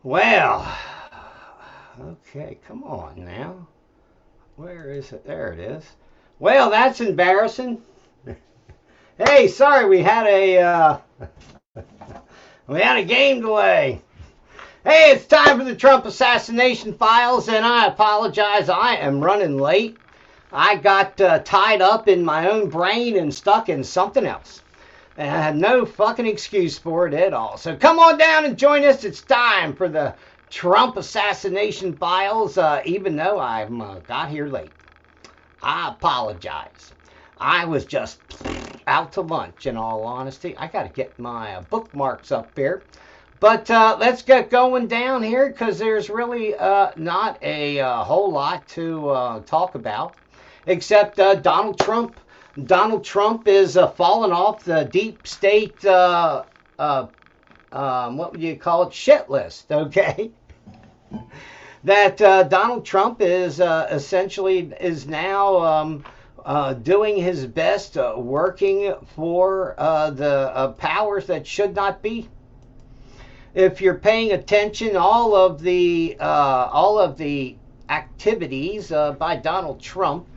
Well, okay, come on now. Where is it? There it is. Well, that's embarrassing. Hey, sorry, we had a game delay. Hey, it's time for the Trump assassination files, and I apologize. I am running late. I got tied up in my own brain and stuck in something else. And I had no fucking excuse for it at all. So come on down and join us. It's time for the Trump assassination files, even though I got here late. I apologize. I was just out to lunch, in all honesty. I got to get my bookmarks up here. But let's get going down here because there's really not a whole lot to talk about except Donald Trump. Donald Trump is falling off the deep state, what would you call it, shit list, okay? That Donald Trump is essentially is now doing his best, working for the powers that should not be. If you're paying attention, all of the activities by Donald Trump,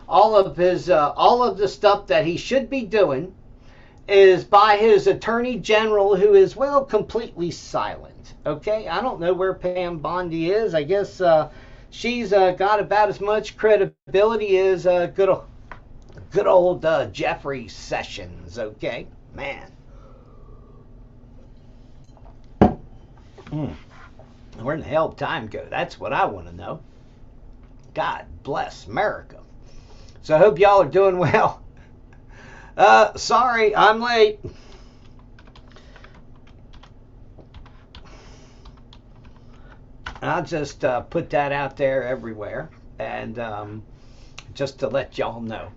all of the stuff that he should be doing, is by his attorney general, who is completely silent. Okay, I don't know where Pam Bondi is. I guess she's got about as much credibility as good old Jeffrey Sessions. Okay, man. Where in the hell did time go? That's what I want to know. God bless America. So I hope y'all are doing well. Sorry, I'm late. I'll just put that out there everywhere, and just to let y'all know.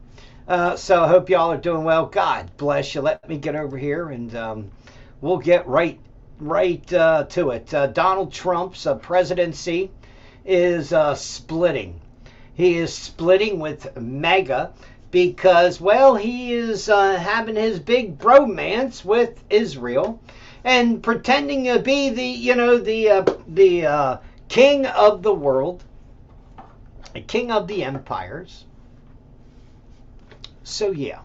So I hope y'all are doing well. God bless you. Let me get over here, and we'll get right to it. Donald Trump's presidency is splitting. He is splitting with MAGA because, he is having his big bromance with Israel and pretending to be the king of the world, the king of the empires. So yeah.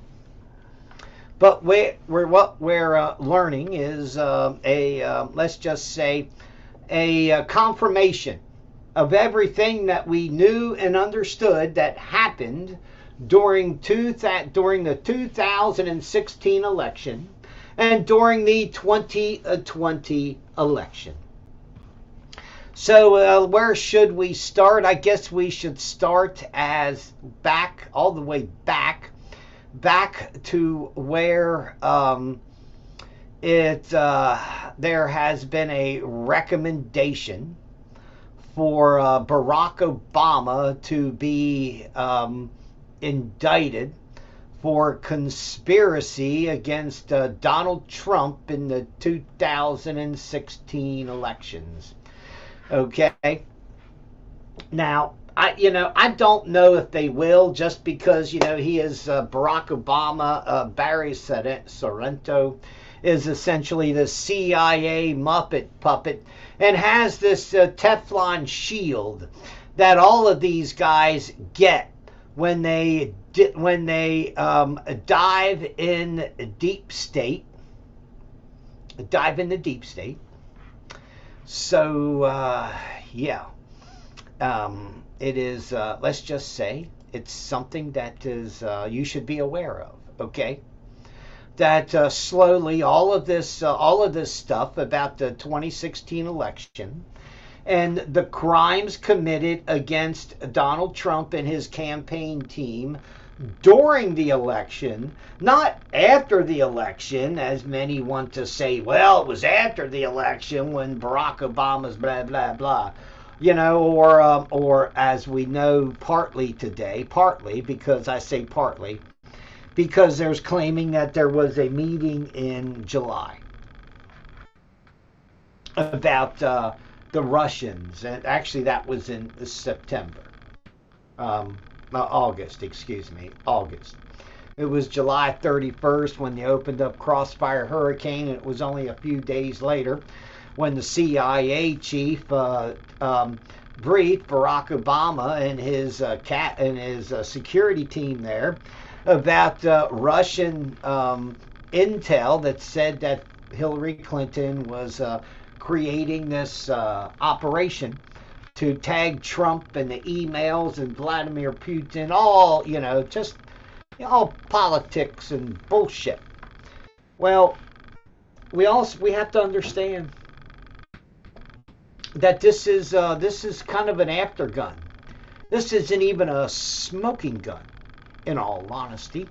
But what we're learning is let's just say, a confirmation of everything that we knew and understood that happened during the 2016 election and during the 2020 election. So where should we start? I guess we should start all the way back to where there has been a recommendation for Barack Obama to be indicted for conspiracy against Donald Trump in the 2016 elections. Okay. Now, I don't know if they will, just because, he is Barack Obama. Barry Sorrento is essentially the CIA Muppet puppet and has this Teflon shield that all of these guys get when they dive in deep state. So, yeah. It is, let's just say, it's something that is you should be aware of, okay? That slowly all of this stuff about the 2016 election and the crimes committed against Donald Trump and his campaign team during the election, not after the election, as many want to say, well, it was after the election when Barack Obama's blah, blah, blah. Or as we know partly today, because I say partly, because there's claiming that there was a meeting in July about the Russians, and actually that was in September, August. It was July 31st when they opened up Crossfire Hurricane, and it was only a few days later when the CIA chief briefed Barack Obama and his security team there about Russian intel that said that Hillary Clinton was creating this operation to tag Trump and the emails and Vladimir Putin, all, just all politics and bullshit. Well, we have to understand that this is kind of an aftergun. This isn't even a smoking gun, in all honesty,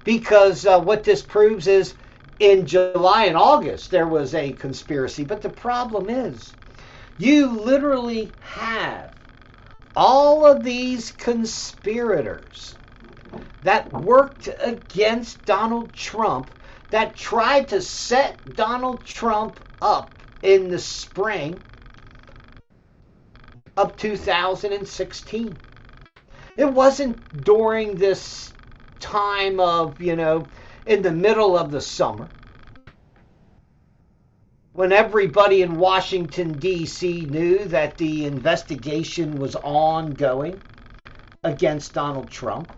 because what this proves is in July and August there was a conspiracy, but the problem is you literally have all of these conspirators that worked against Donald Trump, that tried to set Donald Trump up in the spring of 2016. It wasn't during this time of, in the middle of the summer, when everybody in Washington, D.C. knew that the investigation was ongoing against Donald Trump.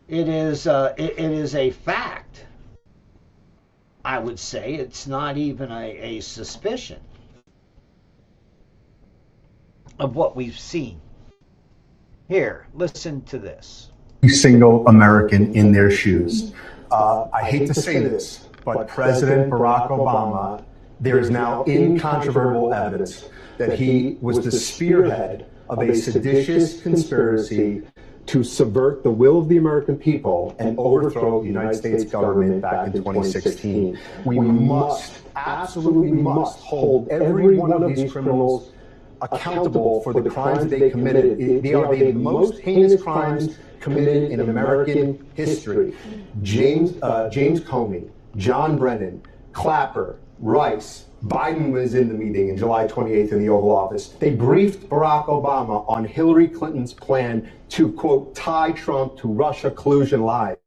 It is a fact. I would say it's not even a suspicion of what we've seen. Here, listen to this. Every single American in their shoes. I hate to say this, but President Barack Obama, there is now incontrovertible evidence that he was the spearhead of a seditious conspiracy to subvert the will of the American people and overthrow the United States government back in 2016. We must, absolutely must, hold every one of these criminals accountable for the crimes that they committed. They are the most heinous crimes committed in American history. James Comey, John Brennan, Clapper, Rice. Biden was in the meeting in July 28th in the Oval Office. They briefed Barack Obama on Hillary Clinton's plan to, quote, tie Trump to Russia collusion lies.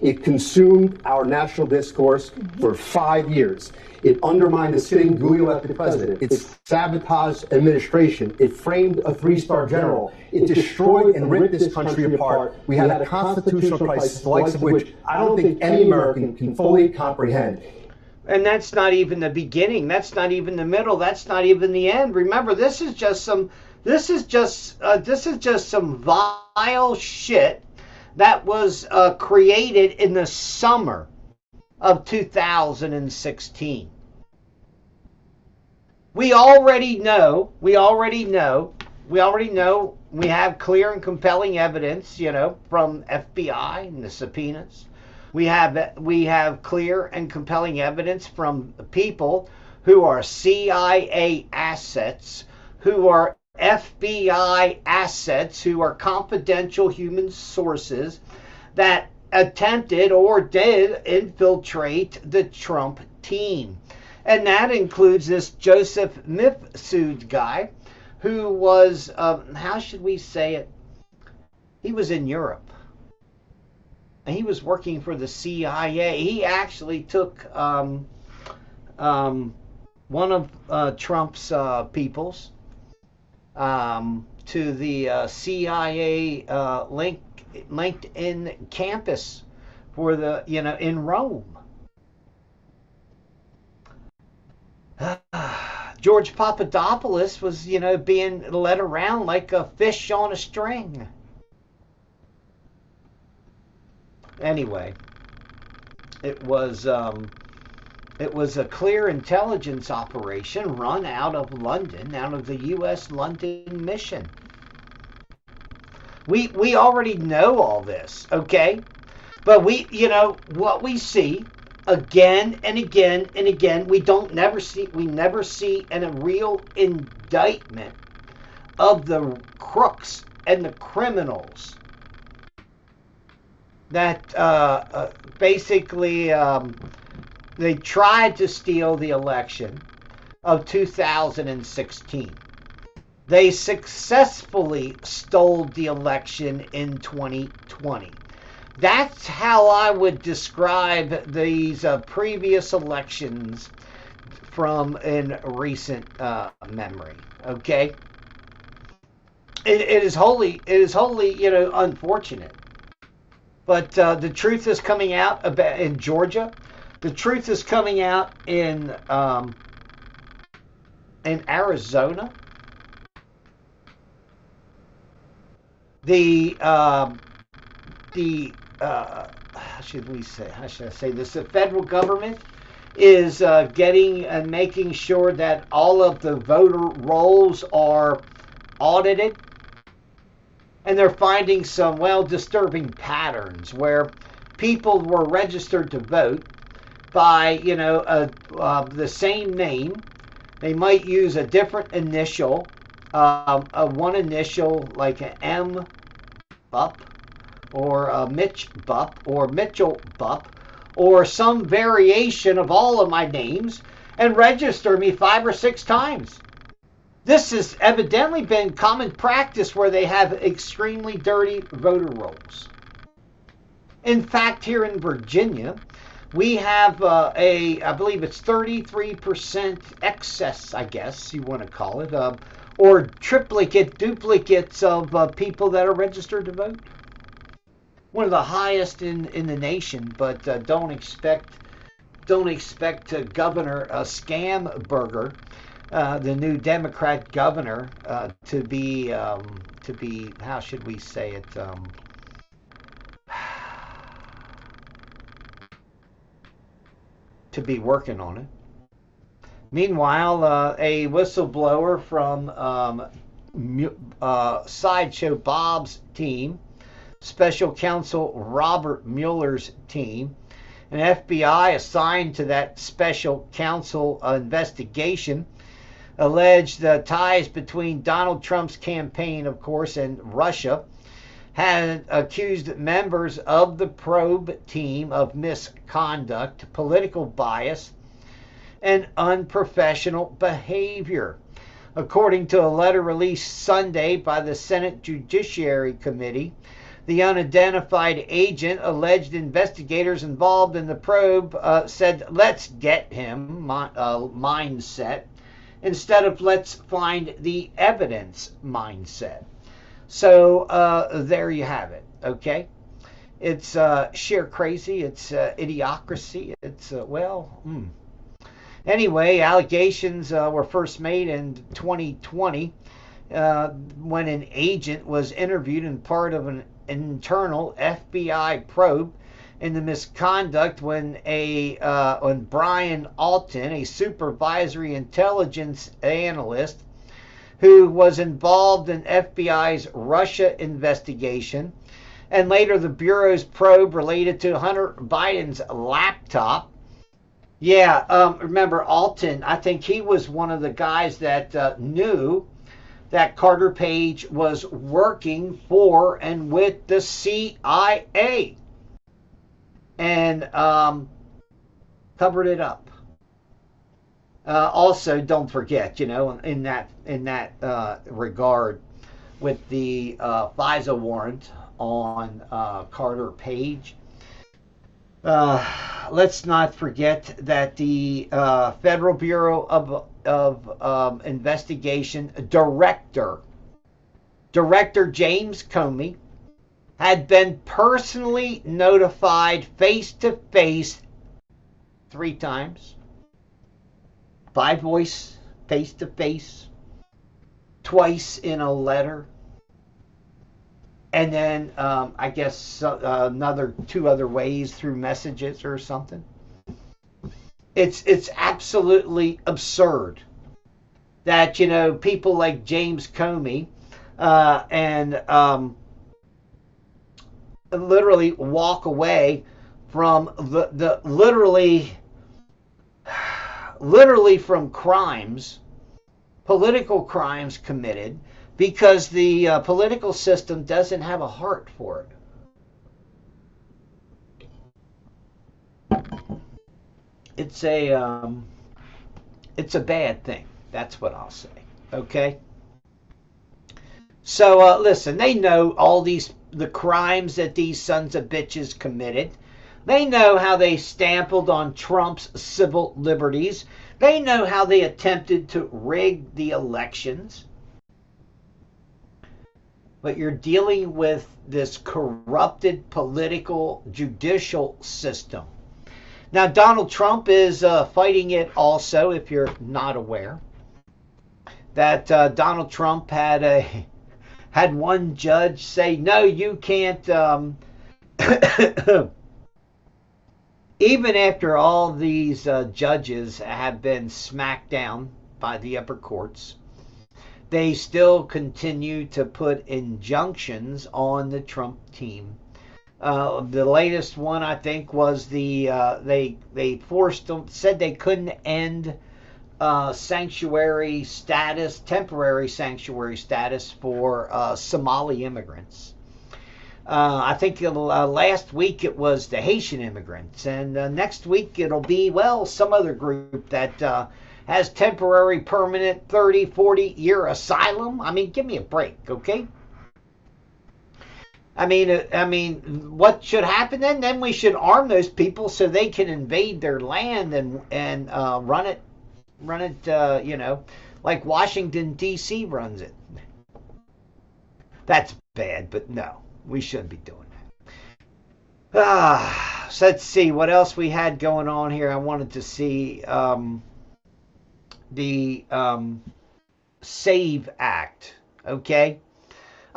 It consumed our national discourse for 5 years. It undermined the sitting duly elected president. It sabotaged administration. It framed a three-star general. It destroyed and ripped this country apart. We had a constitutional crisis, the likes of which I don't think any American can fully comprehend. And that's not even the beginning. That's not even the middle. That's not even the end. Remember, this is just some vile shit that was created in the summer of 2016. We already know, we have clear and compelling evidence, from FBI and the subpoenas. We have clear and compelling evidence from people who are CIA assets, who are FBI assets, who are confidential human sources that attempted or did infiltrate the Trump team. And that includes this Joseph Mifsud guy who was, how should we say it? He was in Europe. And he was working for the CIA. He actually took one of Trump's peoples to the CIA LinkedIn campus for the, in Rome. George Papadopoulos was, being led around like a fish on a string. Anyway, it was a clear intelligence operation run out of London, out of the U.S. London mission. We already know all this, okay? But what we see again and again and again, we never see a real indictment of the crooks and the criminals that basically they tried to steal the election of 2016. They successfully stole the election in 2020. That's how I would describe these previous elections from in recent memory. Okay, it is wholly, unfortunate. But the truth is coming out about in Georgia. The truth is coming out in Arizona. The how should we say? How should I say this? The federal government is getting and making sure that all of the voter rolls are audited, and they're finding some disturbing patterns where people were registered to vote by the same name. They might use a different initial, one initial like an M Bup or a Mitch Bup or Mitchell Bup or some variation of all of my names and register me 5 or 6 times. This has evidently been common practice where they have extremely dirty voter rolls. In fact, here in Virginia, we have I believe it's 33% excess, I guess you want to call it, or duplicates of people that are registered to vote. One of the highest in the nation, but don't expect Governor Scamberger, the new Democrat governor, to be how should we say it? To be working on it. Meanwhile, a whistleblower from Sideshow Bob's team, Special Counsel Robert Mueller's team, an FBI assigned to that Special Counsel investigation, alleged ties between Donald Trump's campaign, of course, and Russia, had accused members of the probe team of misconduct, political bias, and unprofessional behavior. According to a letter released Sunday by the Senate Judiciary Committee, the unidentified agent alleged investigators involved in the probe said, "Let's get him," mindset, instead of "let's find the evidence" mindset. So there you have it, okay? It's sheer crazy. It's idiocracy. It's, Anyway, allegations were first made in 2020 when an agent was interviewed in part of an internal FBI probe in the misconduct when Brian Alton, a supervisory intelligence analyst, who was involved in FBI's Russia investigation, and later the Bureau's probe related to Hunter Biden's laptop. Remember Alton, I think he was one of the guys that knew that Carter Page was working for and with the CIA and covered it up. Also, don't forget, in that regard, with the FISA warrant on Carter Page, let's not forget that the Federal Bureau of Investigation Director James Comey had been personally notified face-to-face 3 times. By voice, face-to-face, twice in a letter, and then I guess another 2 other ways through messages or something. It's absolutely absurd that people like James Comey and literally walk away from the literally from crimes, political crimes committed, because the political system doesn't have a heart for it. It's a bad thing. That's what I'll say. Okay. So listen, they know all these the crimes that these sons of bitches committed. They know how they stampled on Trump's civil liberties. They know how they attempted to rig the elections. But you're dealing with this corrupted political judicial system. Now, Donald Trump is fighting it also, if you're not aware, that Donald Trump had one judge say, no, you can't, even after all these judges have been smacked down by the upper courts, they still continue to put injunctions on the Trump team. The latest one, I think, was they forced them, said they couldn't end sanctuary status, temporary sanctuary status for Somali immigrants. I think last week it was the Haitian immigrants, and next week it'll be, well, some other group that has temporary, permanent, 30, 40-year asylum. I mean, give me a break, okay? I mean, what should happen then? Then we should arm those people so they can invade their land and run it, like Washington, D.C. runs it. That's bad, but no, we shouldn't be doing that. So let's see what else we had going on here. I wanted to see the SAVE Act, okay?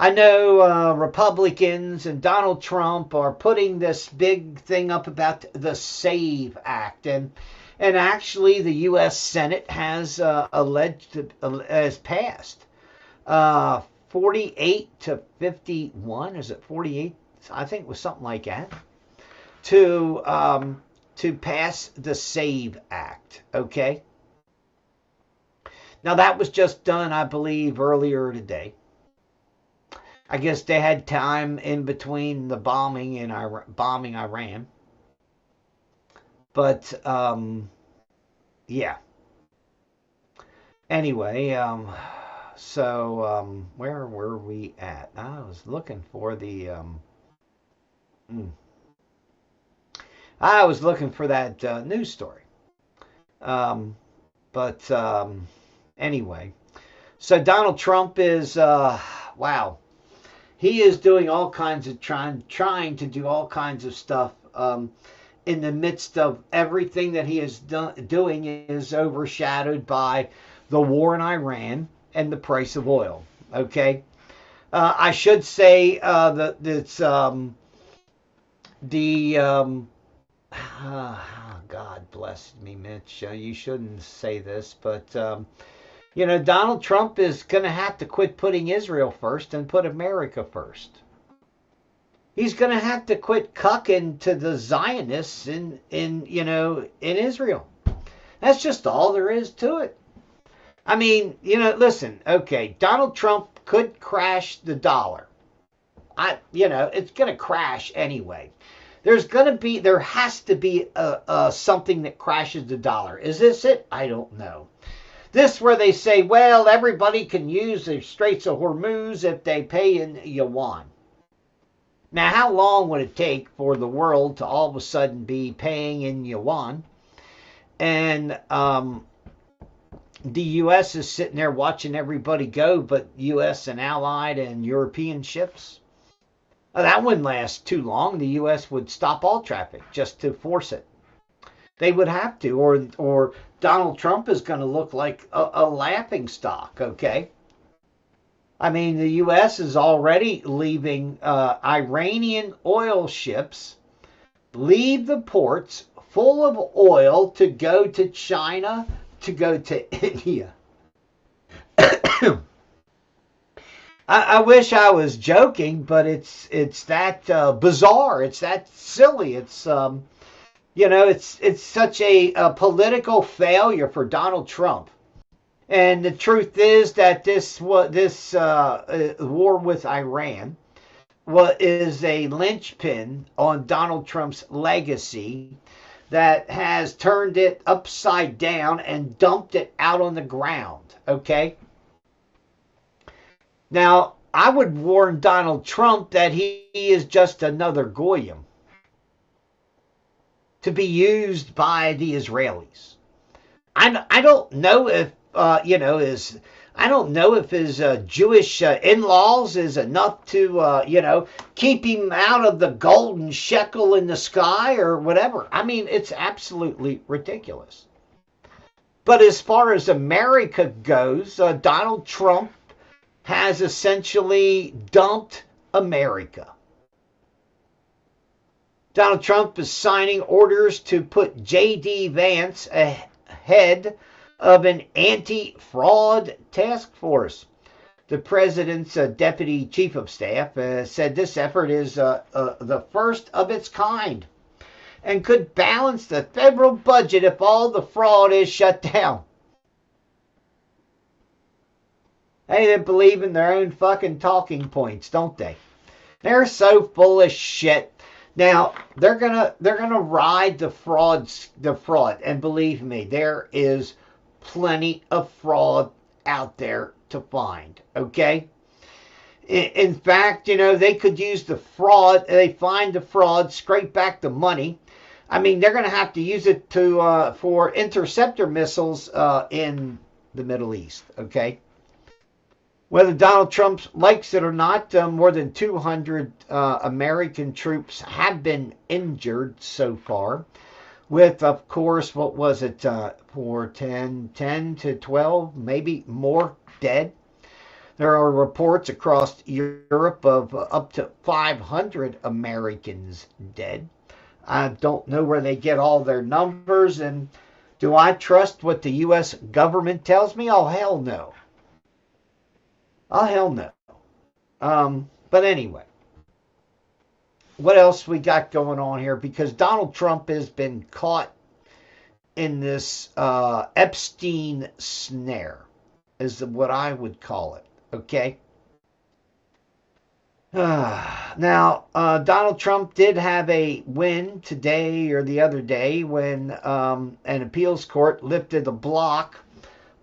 I know Republicans and Donald Trump are putting this big thing up about the SAVE Act, and actually the U.S. Senate has has passed 48 to 51. Is it 48? I think it was something like that. To pass the SAVE Act. Okay. Now that was just done, I believe, earlier today. I guess they had time in between the bombing Iran. But yeah. Anyway, so where were we at? I was looking for the I was looking for that news story. But anyway, so Donald Trump is wow. He is doing all kinds of trying to do all kinds of stuff in the midst of everything that he is doing is overshadowed by the war in Iran and the price of oil. Okay, I should say that it's God bless me, Mitch. You shouldn't say this, but Donald Trump is going to have to quit putting Israel first and put America first. He's going to have to quit cucking to the Zionists in Israel. That's just all there is to it. I mean, listen, okay, Donald Trump could crash the dollar. It's going to crash anyway. There has to be something that crashes the dollar. Is this it? I don't know. This where they say, well, everybody can use the Straits of Hormuz if they pay in yuan. Now, how long would it take for the world to all of a sudden be paying in yuan? And the U.S. is sitting there watching everybody go, but U.S. and Allied and European ships? That wouldn't last too long. The U.S. would stop all traffic just to force it. They would have to, or Donald Trump is going to look like a laughing stock, okay? I mean, the U.S. is already leaving Iranian oil ships, leave the ports full of oil to go to China, to go to India. I wish I was joking, but it's that bizarre. It's that silly. It's it's such a political failure for Donald Trump. And the truth is that this war with Iran is a linchpin on Donald Trump's legacy that has turned it upside down and dumped it out on the ground. Okay? Now, I would warn Donald Trump that he is just another goyim to be used by the Israelis. I don't know if I don't know if his Jewish in-laws is enough to keep him out of the golden shekel in the sky or whatever. I mean, it's absolutely ridiculous. But as far as America goes, Donald Trump has essentially dumped America. Donald Trump is signing orders to put J.D. Vance ahead of an anti-fraud task force. The president's deputy chief of staff said this effort is the first of its kind and could balance the federal budget if all the fraud is shut down. They believe in their own fucking talking points, don't they? They're so full of shit. Now they're gonna ride the fraud, and believe me, there is plenty of fraud out there to find. Okay. In fact, they could use the fraud. They find the fraud, scrape back the money. I mean, they're going to have to use it for interceptor missiles in the Middle East. Okay. Whether Donald Trump likes it or not, more than 200 American troops have been injured so far, with, of course, what was it, 10 to 12, maybe more dead. There are reports across Europe of up to 500 Americans dead. I don't know where they get all their numbers, and do I trust what the U.S. government tells me? Oh, hell no. Oh, hell no. But anyway, what else we got going on here? Because Donald Trump has been caught in this Epstein snare, is what I would call it. Okay? Now, Donald Trump did have a win today or the other day when an appeals court lifted a block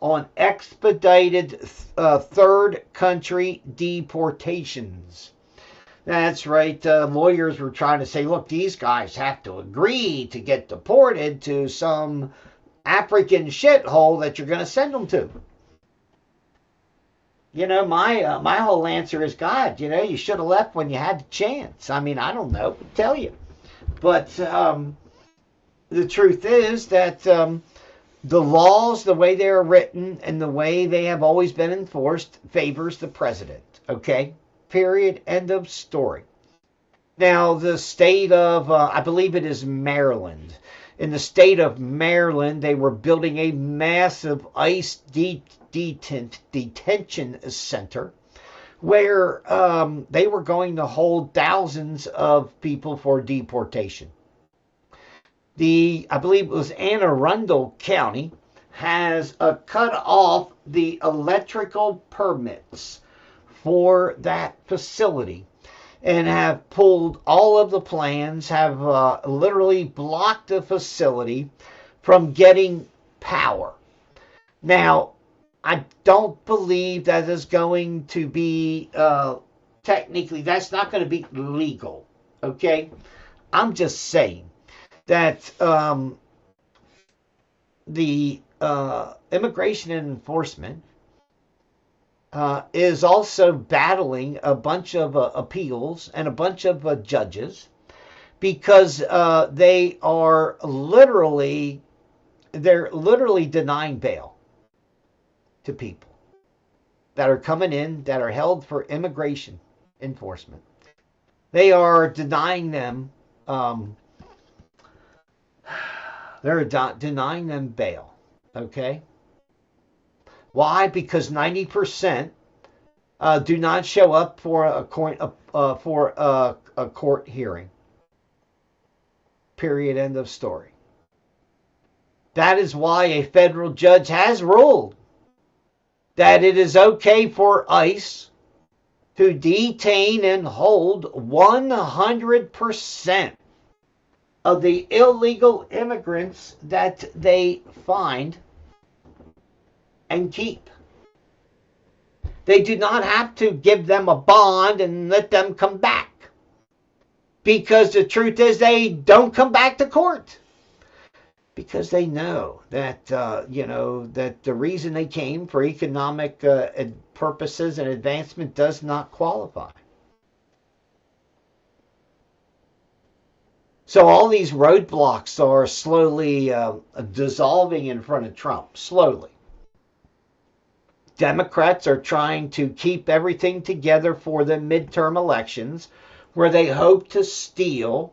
on expedited third country deportations. That's right. Lawyers were trying to say, look, these guys have to agree to get deported to some African shithole that you're going to send them to. My whole answer is, God, you should have left when you had the chance. I mean, I don't know. I'll tell you. But the truth is that the laws, the way they are written and the way they have always been enforced, favors the president. Okay? Period. End of story. Now, the state of, I believe it is Maryland. In the state of Maryland, they were building a massive ICE detention center where they were going to hold thousands of people for deportation. I believe it was Anne Arundel County, has cut off the electrical permits for that facility and have pulled all of the plans, have literally blocked the facility from getting power. Now, I don't believe that is going to be, technically, that's not going to be legal, okay? I'm just saying that the Immigration and Enforcement is also battling a bunch of appeals and a bunch of judges because they're literally denying bail to people that are coming in that are held for immigration enforcement. They are denying them. They're denying them bail. Okay. Why? Because 90% do not show up for a court hearing. Period. End of story. That is why a federal judge has ruled that it is okay for ICE to detain and hold 100% of the illegal immigrants that they find and keep. They do not have to give them a bond and let them come back. Because the truth is they don't come back to court. Because they know that, that the reason they came for economic purposes and advancement does not qualify. So all these roadblocks are slowly dissolving in front of Trump, slowly. Democrats are trying to keep everything together for the midterm elections, where they hope to steal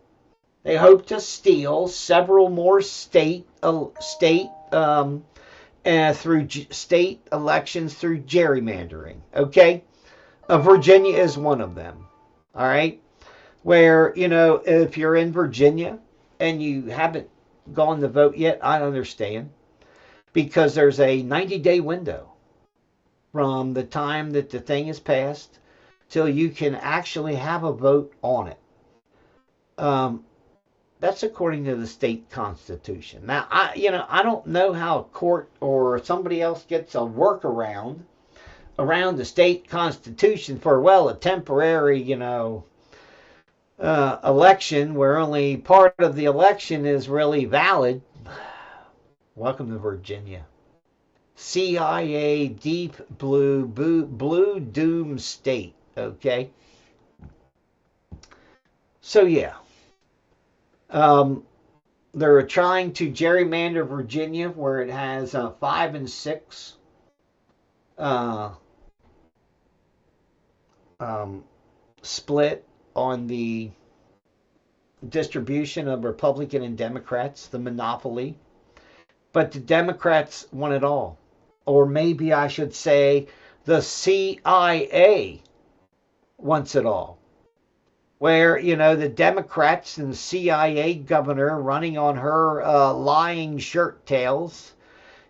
several more state through state elections through gerrymandering. Okay, Virginia is one of them. All right, where if you're in Virginia and you haven't gone to vote yet, I understand, because there's a 90-day window from the time that the thing is passed till you can actually have a vote on it. That's according to the state constitution. Now, I don't know how a court or somebody else gets a workaround around the state constitution for, a temporary, election where only part of the election is really valid. Welcome to Virginia. CIA, deep blue doom state, okay? So, yeah. They're trying to gerrymander Virginia where it has 5 and 6 split on the distribution of Republican and Democrats, the monopoly. But the Democrats want it all. Or maybe I should say the CIA wants it all. Where, the Democrats and the CIA governor running on her lying shirt tails.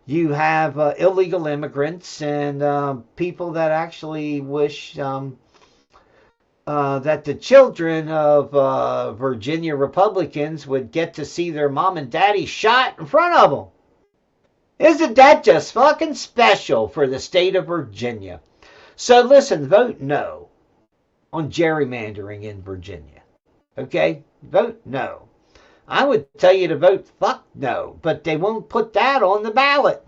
You have illegal immigrants and people that actually wish that the children of Virginia Republicans would get to see their mom and daddy shot in front of them. Isn't that just fucking special for the state of Virginia? So listen, vote no on gerrymandering in Virginia. Okay? Vote no. I would tell you to vote fuck no, but they won't put that on the ballot.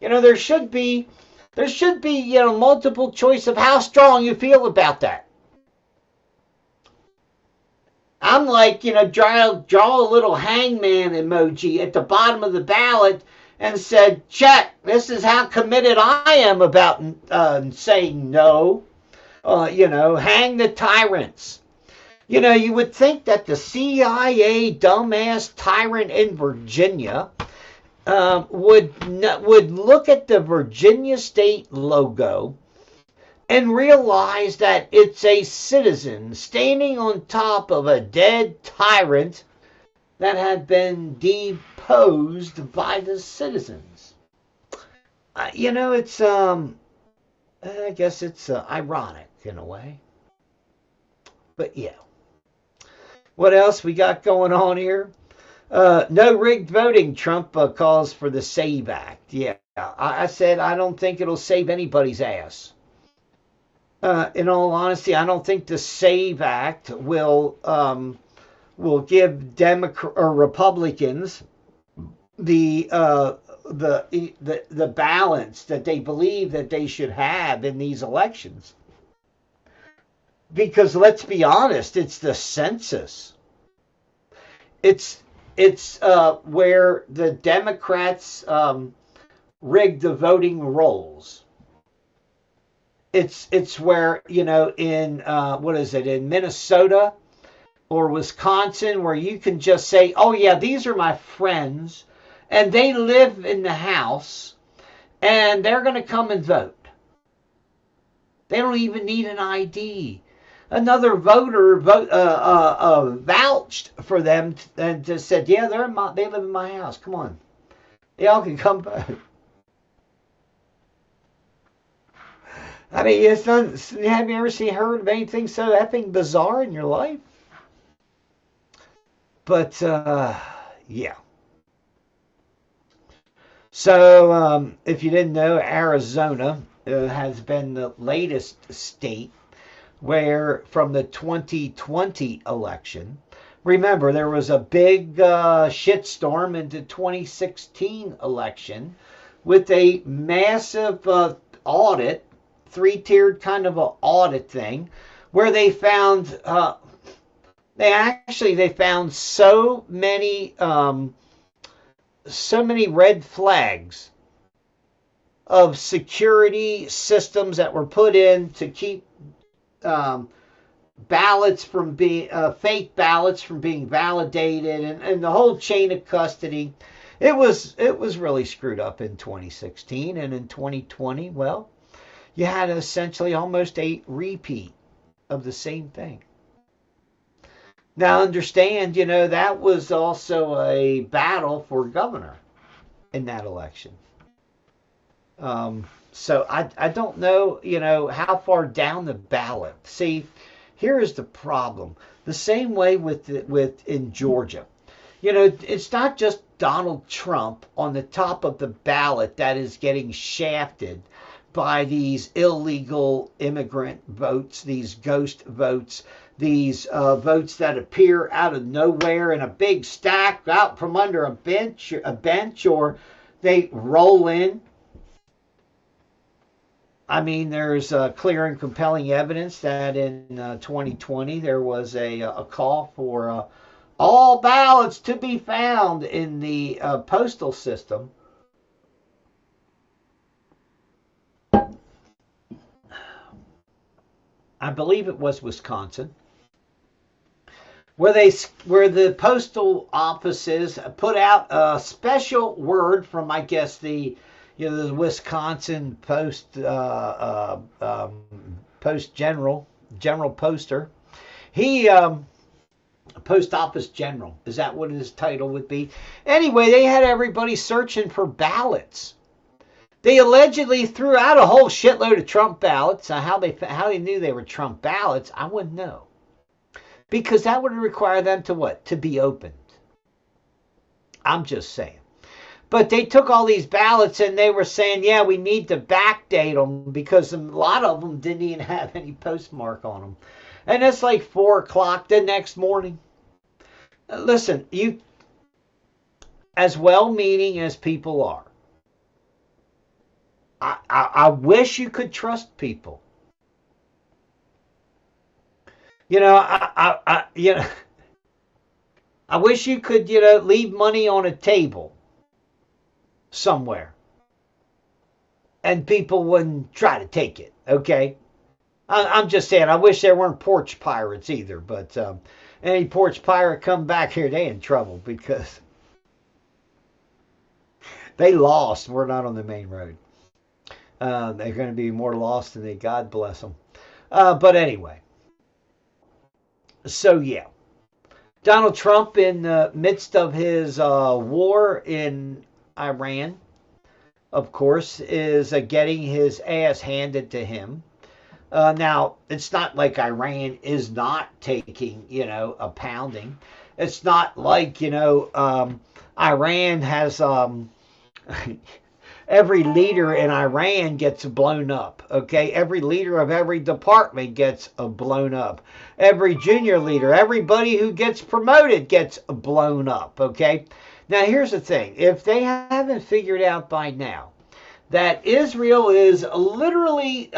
There should be multiple choice of how strong you feel about that. I'm like, draw a little hangman emoji at the bottom of the ballot and said, check, this is how committed I am about saying no. Hang the tyrants. You would think that the CIA dumbass tyrant in Virginia would look at the Virginia state logo and realize that it's a citizen standing on top of a dead tyrant that had been deposed by the citizens. It's I guess it's ironic in a way. But yeah. What else we got going on here? No rigged voting. Trump calls for the SAVE Act. Yeah, I said I don't think it'll save anybody's ass. In all honesty, I don't think the SAVE Act will give Democrats or Republicans the balance that they believe that they should have in these elections. Because let's be honest, it's the census. It's where the Democrats rigged the voting rolls. It's where, in in Minnesota or Wisconsin, where you can just say, oh yeah, these are my friends and they live in the house and they're going to come and vote. They don't even need an ID. Another voter vouched for them and just said, yeah, they live in my house. Come on. Y'all can come vote. I mean, have you ever heard of anything so effing bizarre in your life? But, yeah. So, if you didn't know, Arizona has been the latest state where from the 2020 election, remember there was a big shitstorm into 2016 election with a massive audit, three-tiered kind of an audit thing, where they found they found so many red flags of security systems that were put in to keep ballots from being fake ballots from being validated, and the whole chain of custody. It was really screwed up in 2016, and in 2020, well, you had essentially almost a repeat of the same thing. Now understand, that was also a battle for governor in that election. So I don't know, how far down the ballot. See, here is the problem. The same way with in Georgia. It's not just Donald Trump on the top of the ballot that is getting shafted by these illegal immigrant votes, these ghost votes, these votes that appear out of nowhere in a big stack out from under a bench, or they roll in. I mean, there's clear and compelling evidence that in 2020 there was a call for all ballots to be found in the postal system. I believe it was Wisconsin, where the postal offices put out a special word from, I guess, the Wisconsin Post Post General Poster. He Post Office General, is that what his title would be? Anyway, they had everybody searching for ballots. They allegedly threw out a whole shitload of Trump ballots. How they knew they were Trump ballots, I wouldn't know, because that would require them to what? To be opened. I'm just saying. But they took all these ballots and they were saying, yeah, we need to backdate them because a lot of them didn't even have any postmark on them. And it's like 4 o'clock the next morning. Listen, you, as well-meaning as people are, I wish you could trust people. I wish you could, leave money on a table somewhere and people wouldn't try to take it. Okay, I'm just saying, I wish there weren't porch pirates either, but any porch pirate come back here, they in trouble because they lost. We're not on the main road. They're going to be more lost than they, God bless them. But anyway, so yeah, Donald Trump, in the midst of his war in Iran, of course, is getting his ass handed to him. Now, it's not like Iran is not taking, a pounding. It's not like, Iran has, every leader in Iran gets blown up, okay? Every leader of every department gets blown up. Every junior leader, everybody who gets promoted gets blown up, okay? Now, here's the thing. If they haven't figured out by now that Israel is literally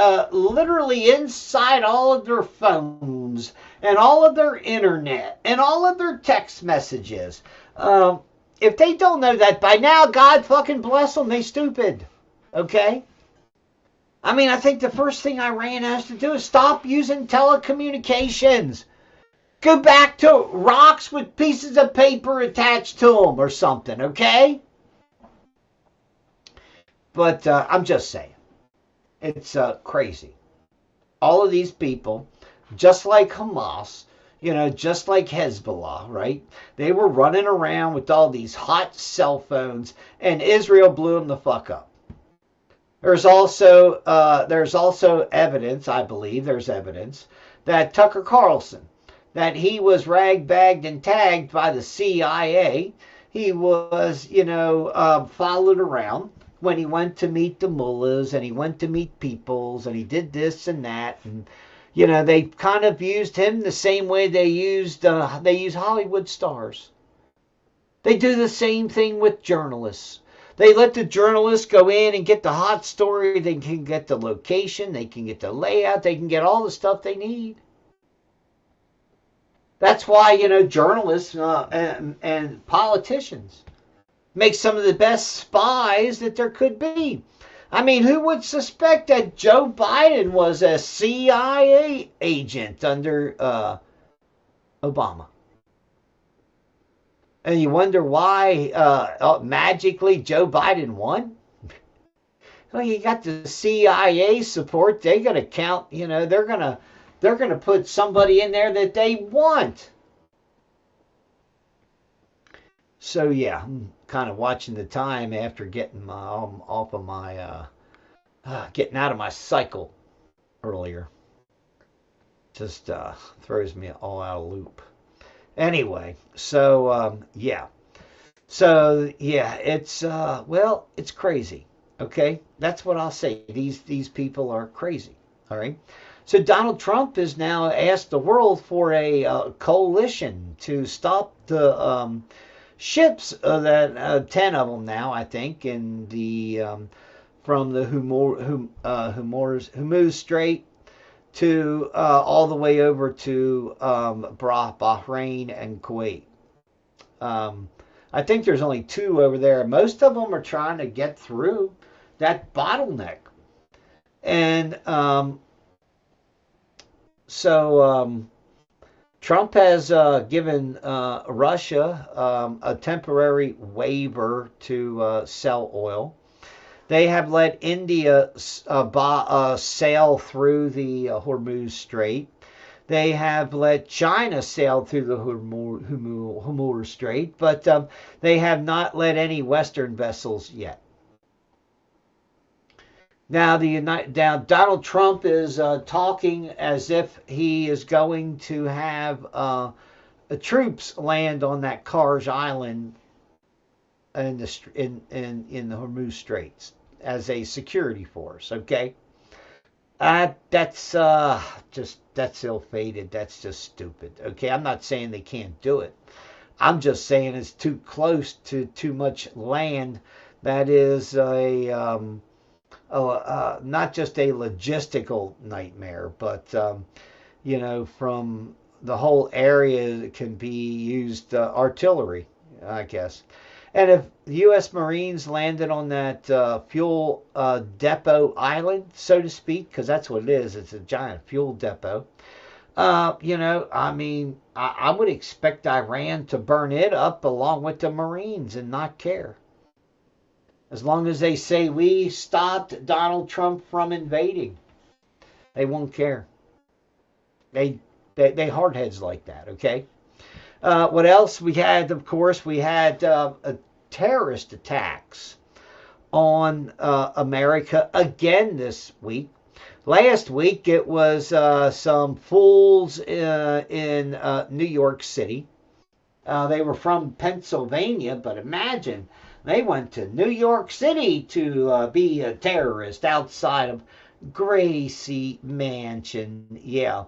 inside all of their phones and all of their internet and all of their text messages, if they don't know that by now, God fucking bless them, they stupid. Okay? I mean, I think the first thing Iran has to do is stop using telecommunications. Go back to rocks with pieces of paper attached to them or something, okay? But I'm just saying, it's crazy. All of these people, just like Hamas, just like Hezbollah, right? They were running around with all these hot cell phones, and Israel blew them the fuck up. There's also evidence, I believe, that Tucker Carlson, that he was ragged, bagged, and tagged by the CIA. He was, followed around when he went to meet the mullahs and he went to meet peoples and he did this and that. And, you know, they kind of used him the same way they use Hollywood stars. They do the same thing with journalists. They let the journalists go in and get the hot story. They can get the location. They can get the layout. They can get all the stuff they need. That's why, you know, journalists and politicians make some of the best spies that there could be. I mean, who would suspect that Joe Biden was a CIA agent under Obama? And you wonder why magically Joe Biden won? Well, you got the CIA support. They got to count. You know, they're gonna put somebody in there that they want. So yeah, I'm kind of watching the time after getting off of my getting out of my cycle earlier. Just throws me all out of loop. Anyway, so yeah. So yeah, it's well, it's crazy. Okay? That's what I'll say. These people are crazy. All right? So Donald Trump has now asked the world for a coalition to stop the ships that 10 of them now, I think, in the from the Hormuz Strait to all the way over to Bahrain and Kuwait. I think there's only 2 over there. Most of them are trying to get through that bottleneck. And so Trump has given Russia a temporary waiver to sell oil. They have let India sail through the Hormuz Strait. They have let China sail through the Hormuz Strait, but they have not let any Western vessels yet. Now, Donald Trump is talking as if he is going to have troops land on that Karj Island in the Hormuz Straits as a security force. Okay, that's ill-fated. That's just stupid. Okay, I'm not saying they can't do it. I'm just saying it's too close to too much land. That is not just a logistical nightmare, but you know, from the whole area can be used artillery, I guess. And if the U.S. Marines landed on that fuel depot island, so to speak, because that's what it is, it's a giant fuel depot, you know, I mean, I would expect Iran to burn it up along with the Marines and not care. As long as they say we stopped Donald Trump from invading, they won't care. They hardheads like that, okay? What else? We had, of course, terrorist attacks on America again this week. Last week it was some fools in New York City. They were from Pennsylvania, but imagine they went to New York City to be a terrorist outside of Gracie Mansion. Yeah.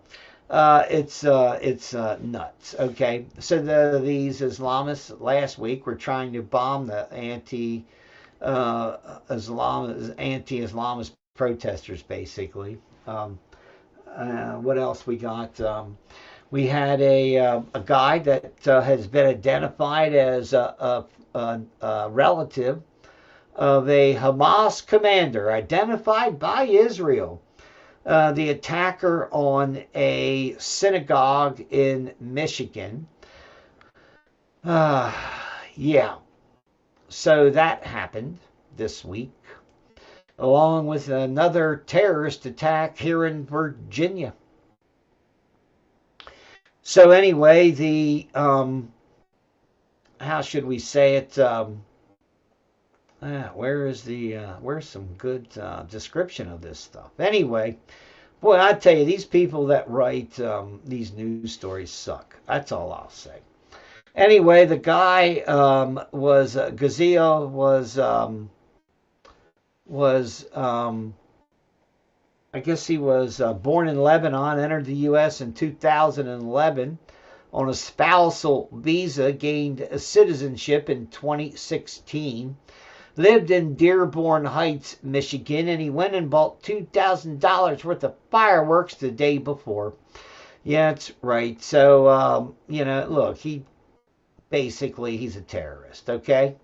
It's nuts. Okay, so these Islamists last week were trying to bomb the anti-Islamist protesters, basically. What else we got? We had a guy that has been identified as a relative of a Hamas commander, identified by Israel. The attacker on a synagogue in Michigan. Yeah. So that happened this week, along with another terrorist attack here in Virginia. So anyway, the how should we say it? Where's some good description of this stuff? Anyway, boy, I tell you, these people that write these news stories suck. That's all I'll say. Anyway, the guy Gazio was was, I guess he was born in Lebanon, entered the U.S. in 2011 on a spousal visa, gained a citizenship in 2016, lived in Dearborn Heights, Michigan, and he went and bought $2,000 worth of fireworks the day before. Yeah, that's right. So, look, he's a terrorist, okay?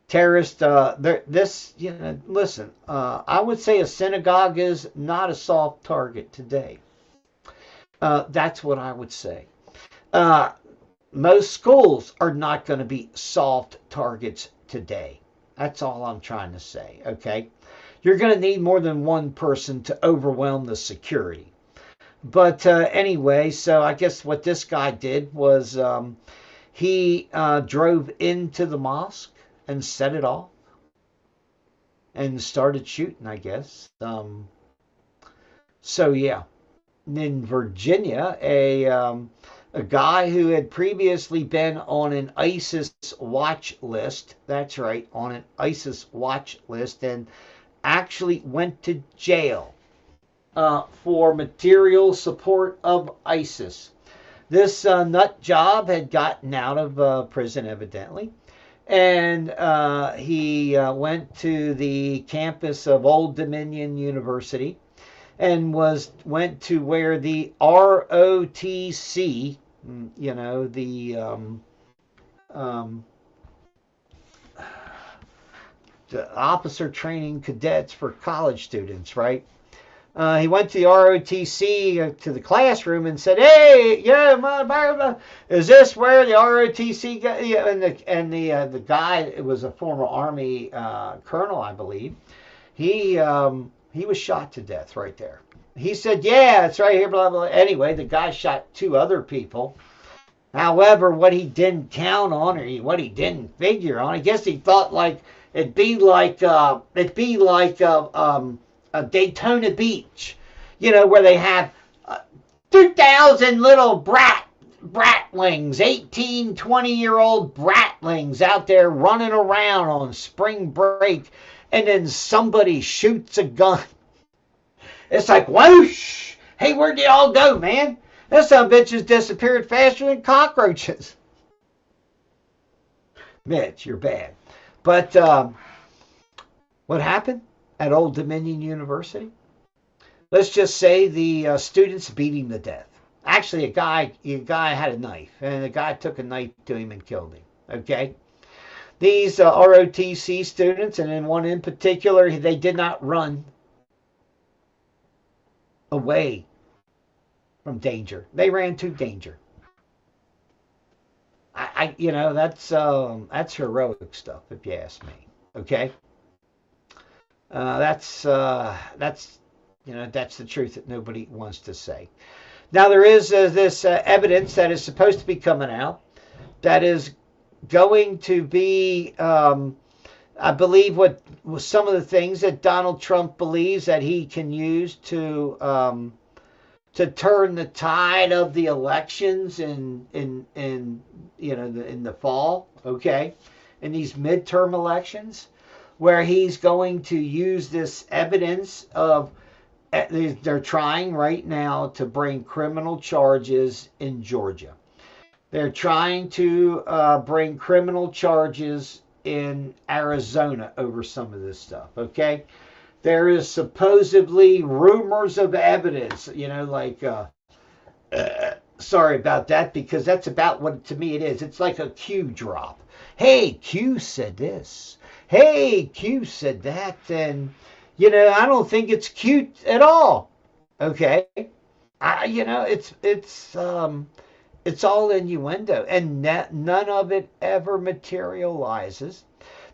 Terrorist, listen, I would say a synagogue is not a soft target today. That's what I would say. Most schools are not going to be soft targets today. That's all I'm trying to say, okay? You're going to need more than one person to overwhelm the security. But anyway, so I guess what this guy did was he drove into the mosque and set it off and started shooting, I guess. So yeah, in Virginia, a guy who had previously been on an ISIS watch list, that's right, on an ISIS watch list, and actually went to jail for material support of ISIS. This nut job had gotten out of prison, evidently, and he went to the campus of Old Dominion University and went to where the ROTC, the Officer Training Cadets for College Students, right? He went to the ROTC to the classroom and said, "Hey, yeah, is this where the ROTC got?" Yeah, and the guy, it was a former Army colonel, I believe. He was shot to death right there. He said, "Yeah, it's right here." Blah blah. Anyway, the guy shot two other people. However, what he didn't count on, or what he didn't figure on, I guess he thought like it'd be like Daytona Beach, where they have 2,000 little bratlings, 18, 20-year-old bratlings out there running around on spring break, and then somebody shoots a gun. It's like, whoosh! Hey, where'd they all go, man? This son of a bitch has disappeared faster than cockroaches. Mitch, you're bad. But what happened at Old Dominion University? Let's just say the students beat him to death. Actually, a guy had a knife, and the guy took a knife to him and killed him. Okay? These ROTC students, and in one in particular, they did not run away from danger. They ran to danger. That's heroic stuff, if you ask me. Okay? That's the truth that nobody wants to say. Now there is this evidence that is supposed to be coming out that is going to be, I believe, what was some of the things that Donald Trump believes that he can use to turn the tide of the elections in the fall. Okay, in these midterm elections, where he's going to use this evidence of, they're trying right now to bring criminal charges in Georgia. They're trying to bring criminal charges in Arizona over some of this stuff, okay? There is supposedly rumors of evidence, sorry about that, because that's about what, to me, it is. It's like a Q drop. Hey, Q said this. Hey, Q said that, and I don't think it's cute at all. Okay, it's all innuendo, and none of it ever materializes.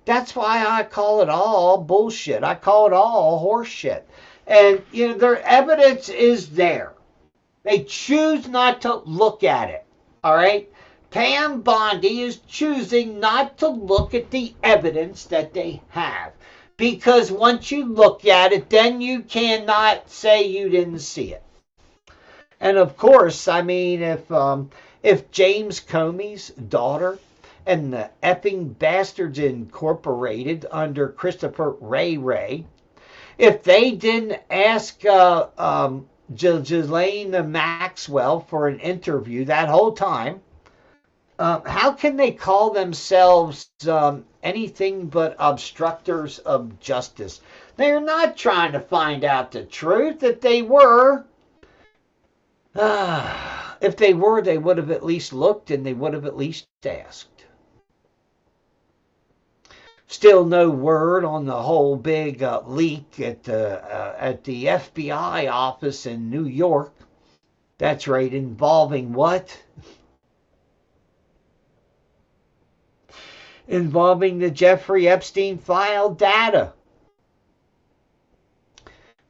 That's why I call it all bullshit. I call it all horse shit. And their evidence is there. They choose not to look at it. All right. Pam Bondi is choosing not to look at the evidence that they have, because once you look at it, then you cannot say you didn't see it. And of course, I mean, if James Comey's daughter and the effing bastards incorporated under Christopher Ray, if they didn't ask Ghislaine Maxwell for an interview that whole time, how can they call themselves anything but obstructors of justice? They're not trying to find out the truth. If they were, they would have at least looked and they would have at least asked. Still no word on the whole big leak at the FBI office in New York. That's right, involving what? Involving the Jeffrey Epstein file data.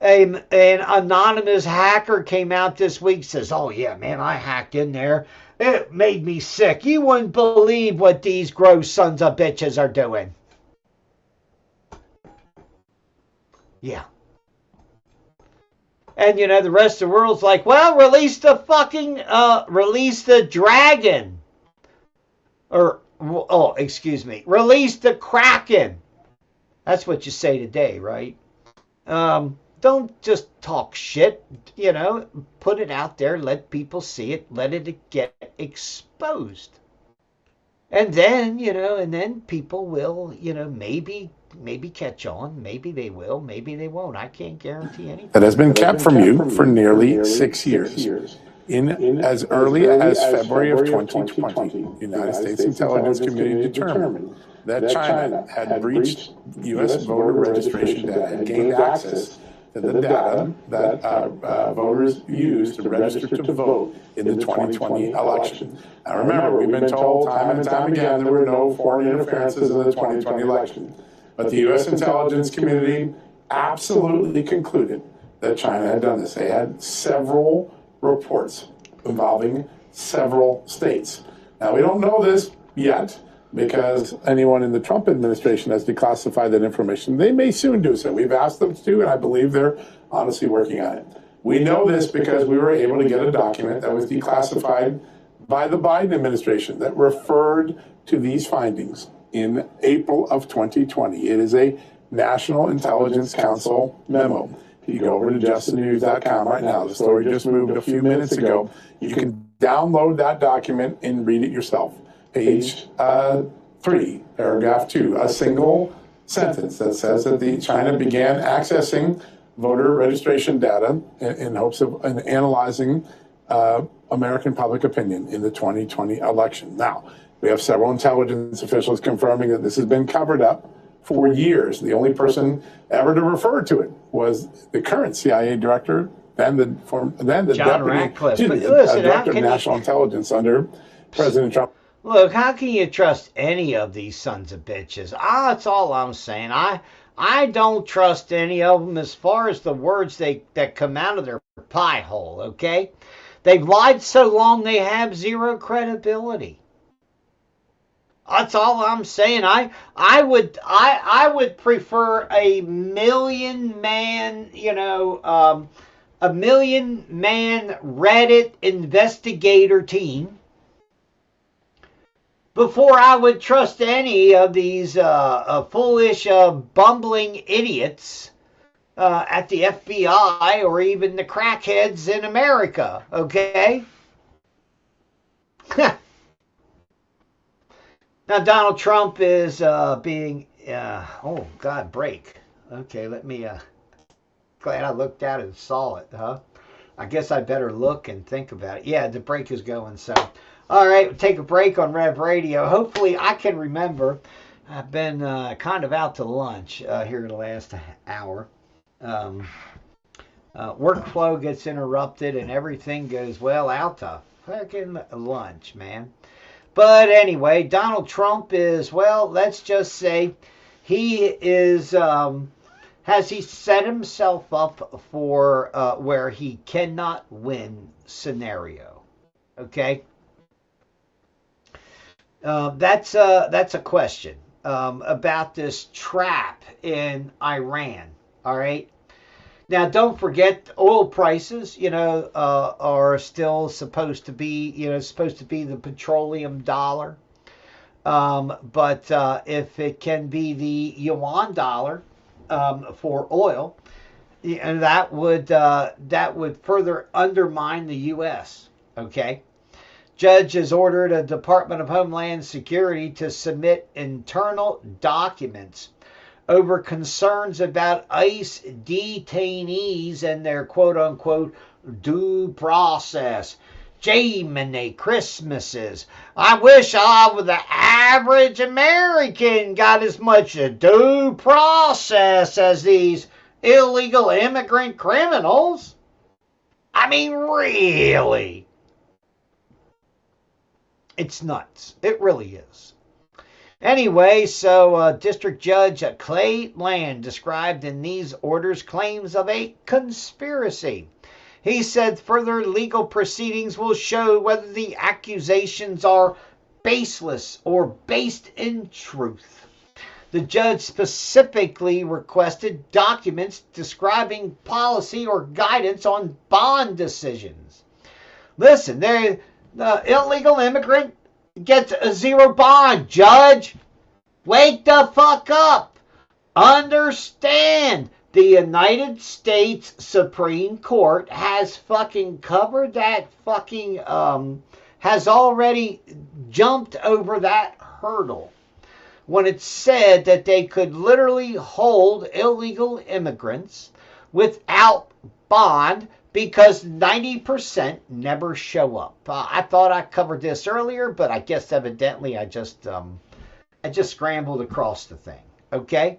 An anonymous hacker came out this week, says, oh yeah, man, I hacked in there. It made me sick. You wouldn't believe what these gross sons of bitches are doing. Yeah. And, the rest of the world's like, well, release the dragon. Release the Kraken. That's what you say today, right? Don't just talk shit, put it out there, let people see it, let it get exposed. And then, people will, maybe catch on, maybe they will, maybe they won't. I can't guarantee anything. That has been kept from you for nearly 6 years. In as early as February of 2020, the United States intelligence community determined that China had breached U.S. voter registration data and gained access to the data that voters used to register to vote in the 2020 election. Now remember, we've been told time and time again there were no foreign interferences in the 2020 election. But the U.S. intelligence community absolutely concluded that China had done this. They had several reports involving several states. Now, we don't know this yet because anyone in the Trump administration has declassified that information. They may soon do so. We've asked them to, and I believe they're honestly working on it. We know this because we were able to get a document that was declassified by the Biden administration that referred to these findings in April of 2020. It is a National Intelligence Council memo. If you go over to justthenews.com right now, the story just moved a few minutes ago. You can download that document and read it yourself. Page 3, paragraph 2, a single sentence that says that China began accessing voter registration data in hopes of analyzing American public opinion in the 2020 election. Now, we have several intelligence officials confirming that this has been covered up for years. The only person ever to refer to it was the current CIA director, then the John Ratcliffe. Director of National Intelligence under President Trump. Look, how can you trust any of these sons of bitches? That's all I'm saying. I don't trust any of them as far as the words that come out of their pie hole, okay? They've lied so long they have zero credibility. That's all I'm saying. I would prefer a million man Reddit investigator team before I would trust any of these foolish, bumbling idiots at the FBI or even the crackheads in America. Okay. Now, Donald Trump is being, oh, God, break. Okay, let me, glad I looked out and saw it, huh? I guess I better look and think about it. Yeah, the break is going, so. All right, we'll take a break on Rev Radio. Hopefully, I can remember. I've been kind of out to lunch here the last hour. Workflow gets interrupted and everything goes, well, out to fucking lunch, man. But anyway, Donald Trump is, well, let's just say he is, has he set himself up for where he cannot win scenario? Okay? That's a question about this trap in Iran, all right? Now, don't forget, oil prices, are still supposed to be, the petroleum dollar. But if it can be the yuan dollar for oil, and that would further undermine the U.S. Okay. Judge has ordered a Department of Homeland Security to submit internal documents over concerns about ICE detainees and their quote-unquote due process. Jiminy Christmases. I wish I was the average American got as much due process as these illegal immigrant criminals. I mean, really. It's nuts. It really is. Anyway, so District Judge Clay Land described in these orders claims of a conspiracy. He said further legal proceedings will show whether the accusations are baseless or based in truth. The judge specifically requested documents describing policy or guidance on bond decisions. Listen, the illegal immigrant gets a zero bond. Judge, wake the fuck up. Understand, the United States Supreme Court has fucking covered that fucking, has already jumped over that hurdle when it said that they could literally hold illegal immigrants without bond because 90% never show up. I thought I covered this earlier, but I guess evidently I just scrambled across the thing. Okay.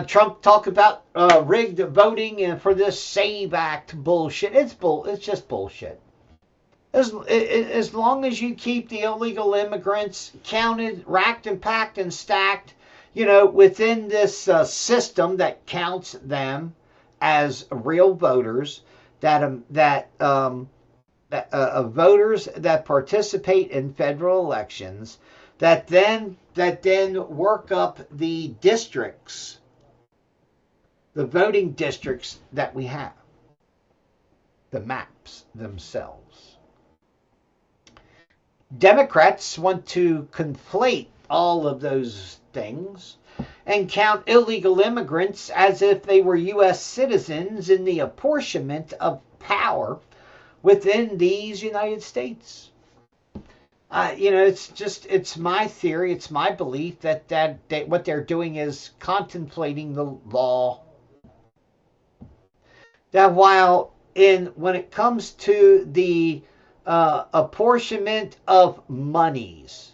Trump talked about rigged voting for this SAVE Act bullshit. It's just bullshit. As long as you keep the illegal immigrants counted, racked and packed and stacked, within this system that counts them as real voters, voters that participate in federal elections, that then work up the districts, the voting districts that we have, the maps themselves. Democrats want to conflate all of those things and count illegal immigrants as if they were U.S. citizens in the apportionment of power within these United States. It's my theory, it's my belief that what they're doing is contemplating the law. That when it comes to the apportionment of monies,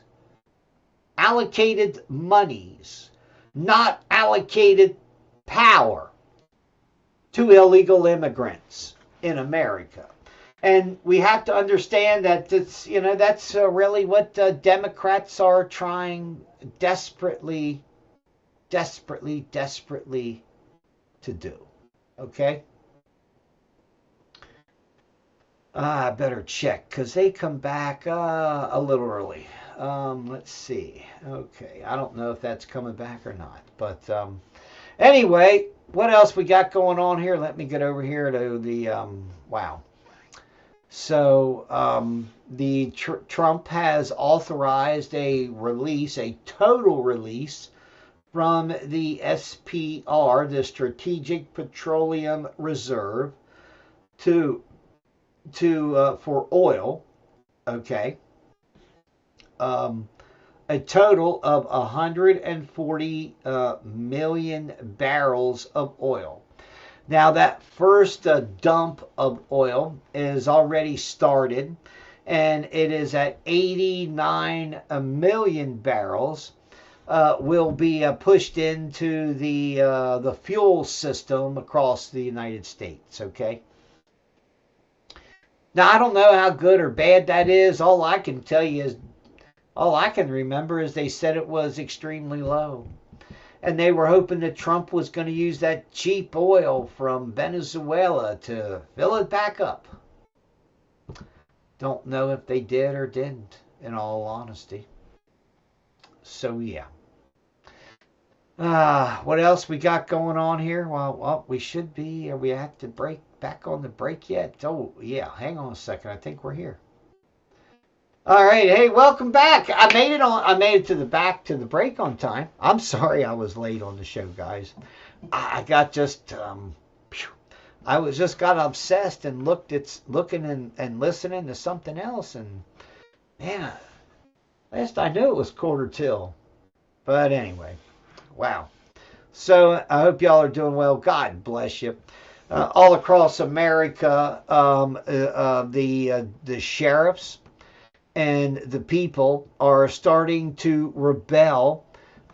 allocated monies, not allocated power to illegal immigrants in America. And we have to understand that that's really what Democrats are trying desperately to do. Okay? I better check because they come back a little early. Let's see. Okay, I don't know if that's coming back or not. But anyway, what else we got going on here? Let me get over here to the wow. So Trump has authorized a total release from the SPR, the Strategic Petroleum Reserve, for oil. Okay. A total of 140 million barrels of oil. Now that first dump of oil is already started, and it is at 89 million barrels. Will be pushed into the fuel system across the United States. Okay. Now I don't know how good or bad that is. All I can remember is they said it was extremely low. And they were hoping that Trump was going to use that cheap oil from Venezuela to fill it back up. Don't know if they did or didn't, in all honesty. So, yeah. What else we got going on here? Well, we should be. We have to break back on the break yet. Oh, yeah. Hang on a second. I think we're here. All right, hey, welcome back. I made it on. I made it to the break on time. I'm sorry I was late on the show, guys. I got just I was just got obsessed and looking and listening to something else, and man, last I knew it was quarter till. But anyway, wow. So I hope y'all are doing well. God bless you. All across America, the sheriffs and the people are starting to rebel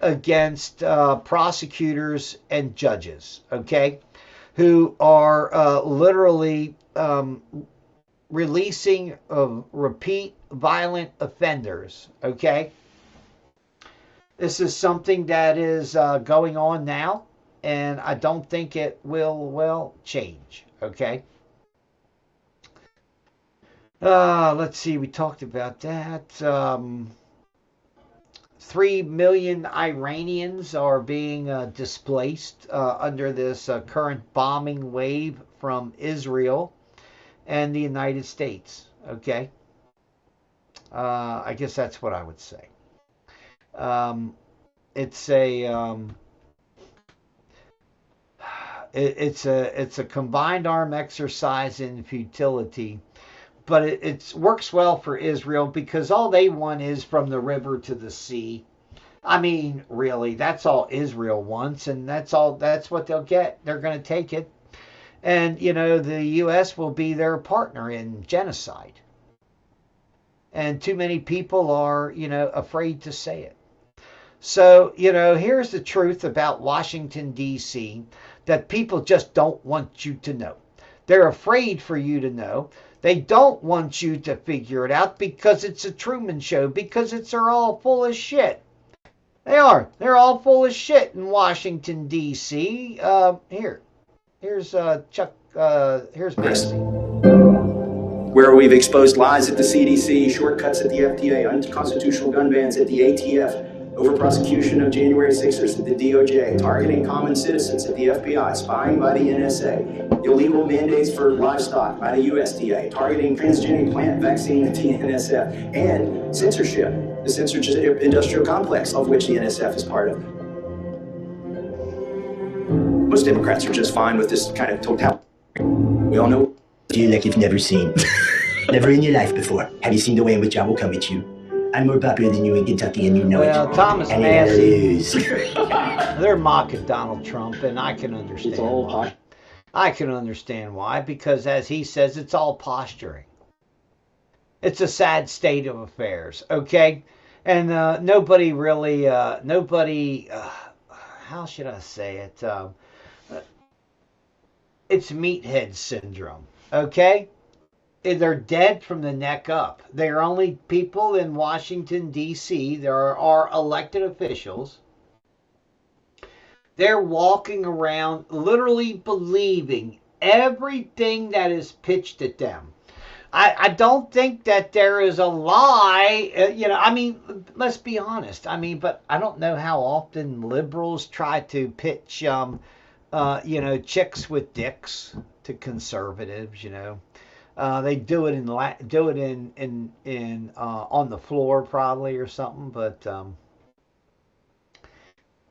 against prosecutors and judges, okay, who are literally releasing repeat violent offenders, okay? This is something that is going on now, and I don't think it will change, okay? Let's see, we talked about that. 3 million Iranians are being displaced under this current bombing wave from Israel and the United States, okay? I guess that's what I would say. It's a combined arm exercise in futility, but it works well for Israel because all they want is from the river to the sea. I mean, really, that's all Israel wants, and that's what they'll get. They're going to take it, and the U.S. will be their partner in genocide. And too many people are afraid to say it. So, here's the truth about Washington, D.C., that people just don't want you to know. They're afraid for you to know. They don't want you to figure it out because it's a Truman Show, because they're all full of shit. They are. They're all full of shit in Washington, D.C. Here's Chuck, here's Massey. Where we've exposed lies at the CDC, shortcuts at the FDA, unconstitutional gun bans at the ATF, over-prosecution of January 6ers at the DOJ, targeting common citizens at the FBI, spying by the NSA, illegal mandates for livestock by the USDA, targeting transgenic plant vaccine at the NSF, and censorship, the censorship industrial complex of which the NSF is part of. Most Democrats are just fine with this kind of totality. We all know. You like you've never seen. Never in your life before. Have you seen the way in which I will come at you? I'm more popular than you in Kentucky, and you know it. Thomas and Massey, they're mocking Donald Trump, and I can understand why. I can understand why, because as he says, it's all posturing. It's a sad state of affairs, okay? And nobody really, how should I say it? It's meathead syndrome, okay? They're dead from the neck up. They are only people in Washington, D.C. There are elected officials. They're walking around literally believing everything that is pitched at them. I don't think that there is a lie. I mean, let's be honest. I mean, but I don't know how often liberals try to pitch, chicks with dicks to conservatives, They do it in on the floor probably or something, but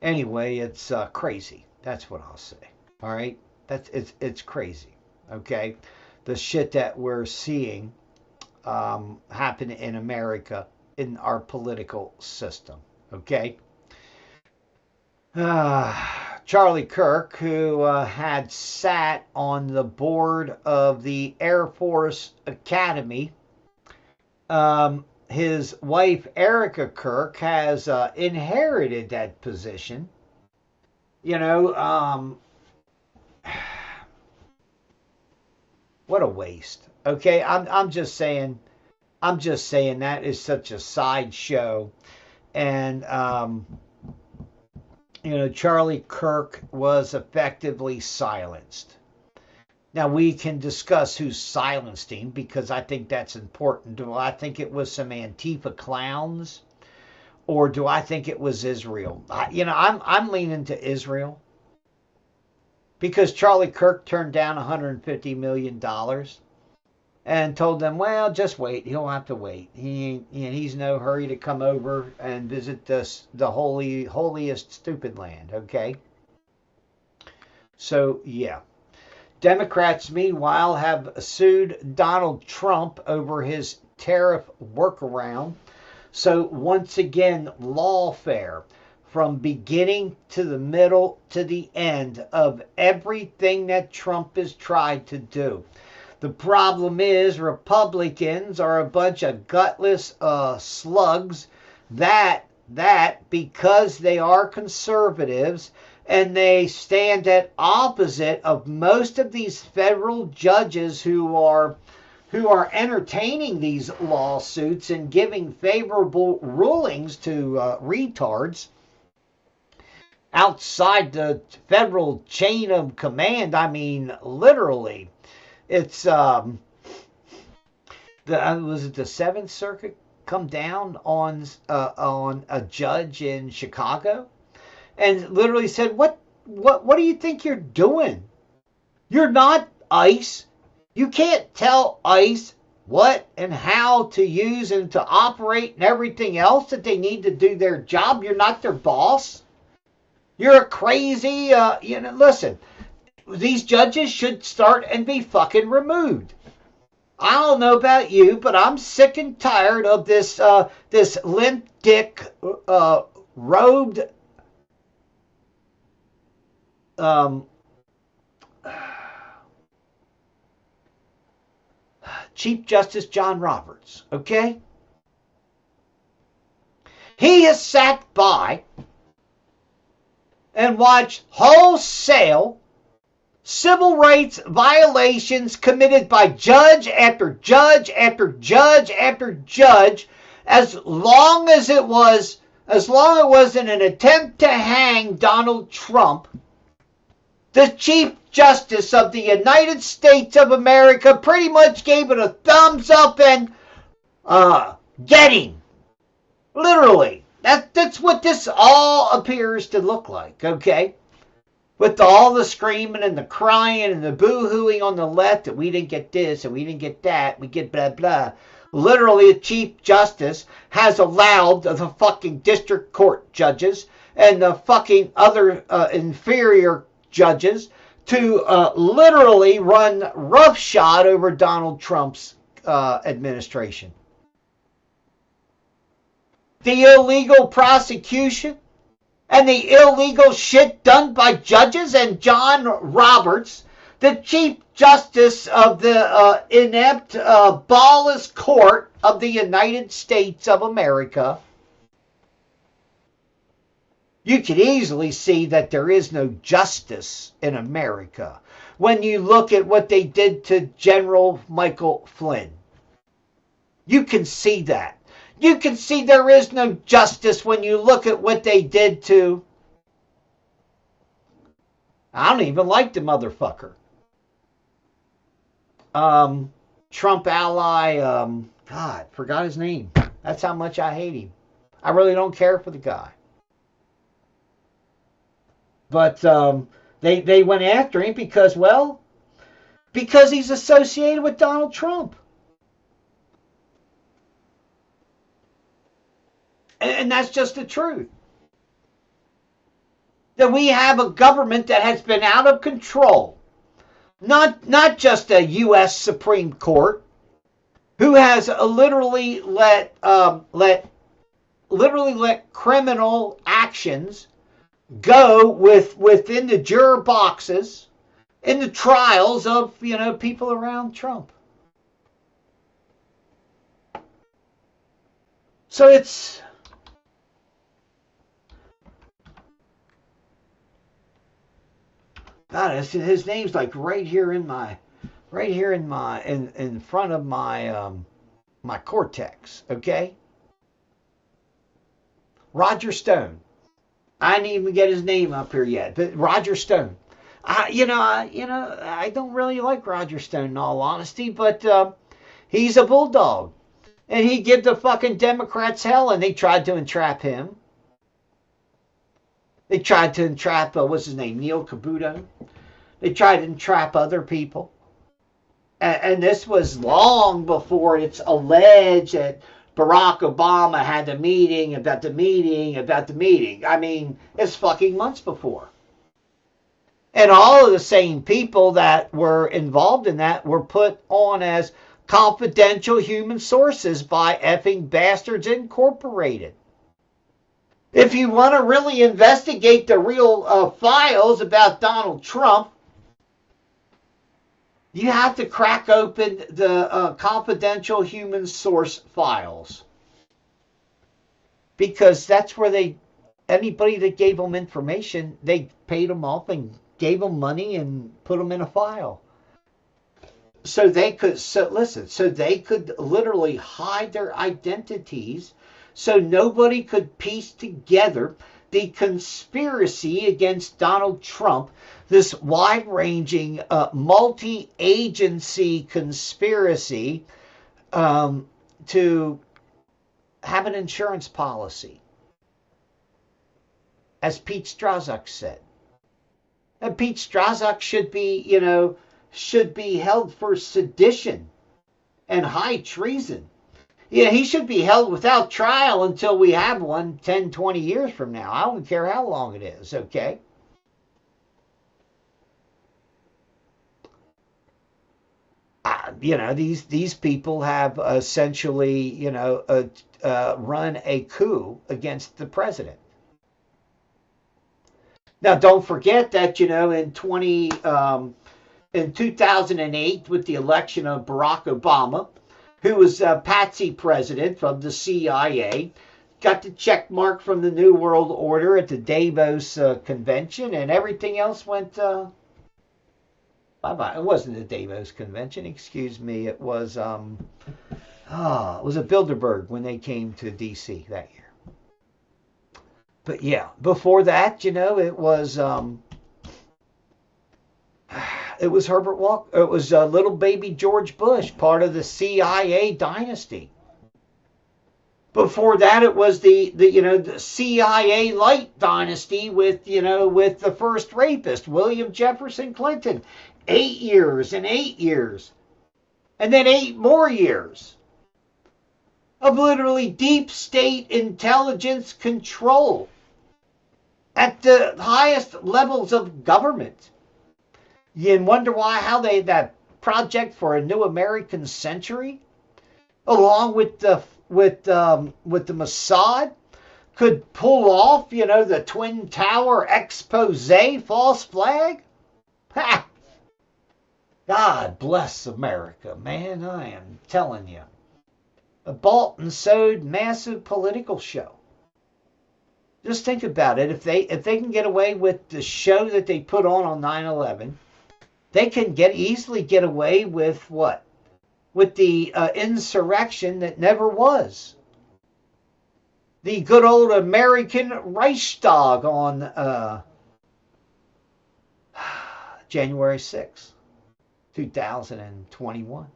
anyway, it's crazy. That's what I'll say. All right, it's crazy. Okay, the shit that we're seeing happen in America in our political system. Okay. Charlie Kirk, who had sat on the board of the Air Force Academy, his wife Erica Kirk has inherited that position. What a waste. Okay, I'm just saying that is such a sideshow, and Charlie Kirk was effectively silenced. Now, we can discuss who silenced him because I think that's important. Do I think it was some Antifa clowns, or do I think it was Israel? I'm leaning to Israel because Charlie Kirk turned down $150 million and told them, well, just wait. He'll have to wait. He's no hurry to come over and visit the holiest stupid land, okay? So, yeah. Democrats, meanwhile, have sued Donald Trump over his tariff workaround. So, once again, lawfare from beginning to the middle to the end of everything that Trump has tried to do. The problem is Republicans are a bunch of gutless slugs that because they are conservatives and they stand at opposite of most of these federal judges who are entertaining these lawsuits and giving favorable rulings to retards outside the federal chain of command. I mean, literally. It's was it the Seventh Circuit come down on a judge in Chicago and literally said, what do you think you're doing? You're not ICE. You can't tell ICE what and how to use and to operate and everything else that they need to do their job. You're not their boss. You're a crazy, listen. These judges should start and be fucking removed. I don't know about you, but I'm sick and tired of this limp dick robed Chief Justice John Roberts, okay? He has sat by and watched wholesale civil rights violations committed by judge after judge after judge after judge, as long as it was in an attempt to hang Donald Trump, the Chief Justice of the United States of America pretty much gave it a thumbs up and get him. Literally. That's what this all appears to look like, okay? With all the screaming and the crying and the boo-hooing on the left that we didn't get this and we didn't get that, we get blah, blah. Literally, the Chief Justice has allowed the fucking district court judges and the fucking other inferior judges to literally run roughshod over Donald Trump's administration. The illegal prosecution and the illegal shit done by judges and John Roberts, the Chief Justice of the inept, ballless court of the United States of America, you could easily see that there is no justice in America when you look at what they did to General Michael Flynn. You can see that. You can see there is no justice when you look at what they did to... I don't even like the motherfucker. Trump ally, God, forgot his name. That's how much I hate him. I really don't care for the guy. But they went after him because he's associated with Donald Trump. And that's just the truth. That we have a government that has been out of control. Not just a U.S. Supreme Court, who has literally let criminal actions go within the juror boxes in the trials of people around Trump. So it's... God, his name's like right here in front of my my cortex, okay? Roger Stone. I didn't even get his name up here yet, but Roger Stone. I don't really like Roger Stone in all honesty, but he's a bulldog. And he give the fucking Democrats hell, and they tried to entrap him. They tried to entrap, what's his name, Neil Cavuto. They tried to entrap other people. And this was long before it's alleged that Barack Obama had the meeting about the meeting about the meeting. I mean, it's fucking months before. And all of the same people that were involved in that were put on as confidential human sources by effing Bastards Incorporated. If you want to really investigate the real files about Donald Trump, you have to crack open the confidential human source files. Because that's where anybody that gave them information, they paid them off and gave them money and put them in a file. So they could literally hide their identities so nobody could piece together the conspiracy against Donald Trump, this wide-ranging, multi-agency conspiracy to have an insurance policy, as Pete Strzok said. And Pete Strzok should be held for sedition and high treason. Yeah, he should be held without trial until we have one 10, 20 years from now. I don't care how long it is, okay? These people have essentially, run a coup against the president. Now, don't forget that, in 2008, with the election of Barack Obama, who was a patsy president from the CIA, got the check mark from the New World Order at the Davos convention, and everything else went bye-bye. It wasn't the Davos convention, excuse me. It was at Bilderberg when they came to D.C. that year. But yeah, before that, it was Herbert Walker. It was little baby George Bush, part of the CIA dynasty. Before that, it was the CIA light dynasty with the first rapist, William Jefferson Clinton. 8 years and 8 years. And then 8 more years of literally deep state intelligence control at the highest levels of government. You wonder how that project for a new American century, along with the Mossad, could pull off, the Twin Tower expose false flag. Ha! God bless America, man. I am telling you, a bought and sold massive political show. Just think about it. If they can get away with the show that they put on 9/11. They can easily get away with what? With the insurrection that never was. The good old American Reichstag on January 6th, 2021.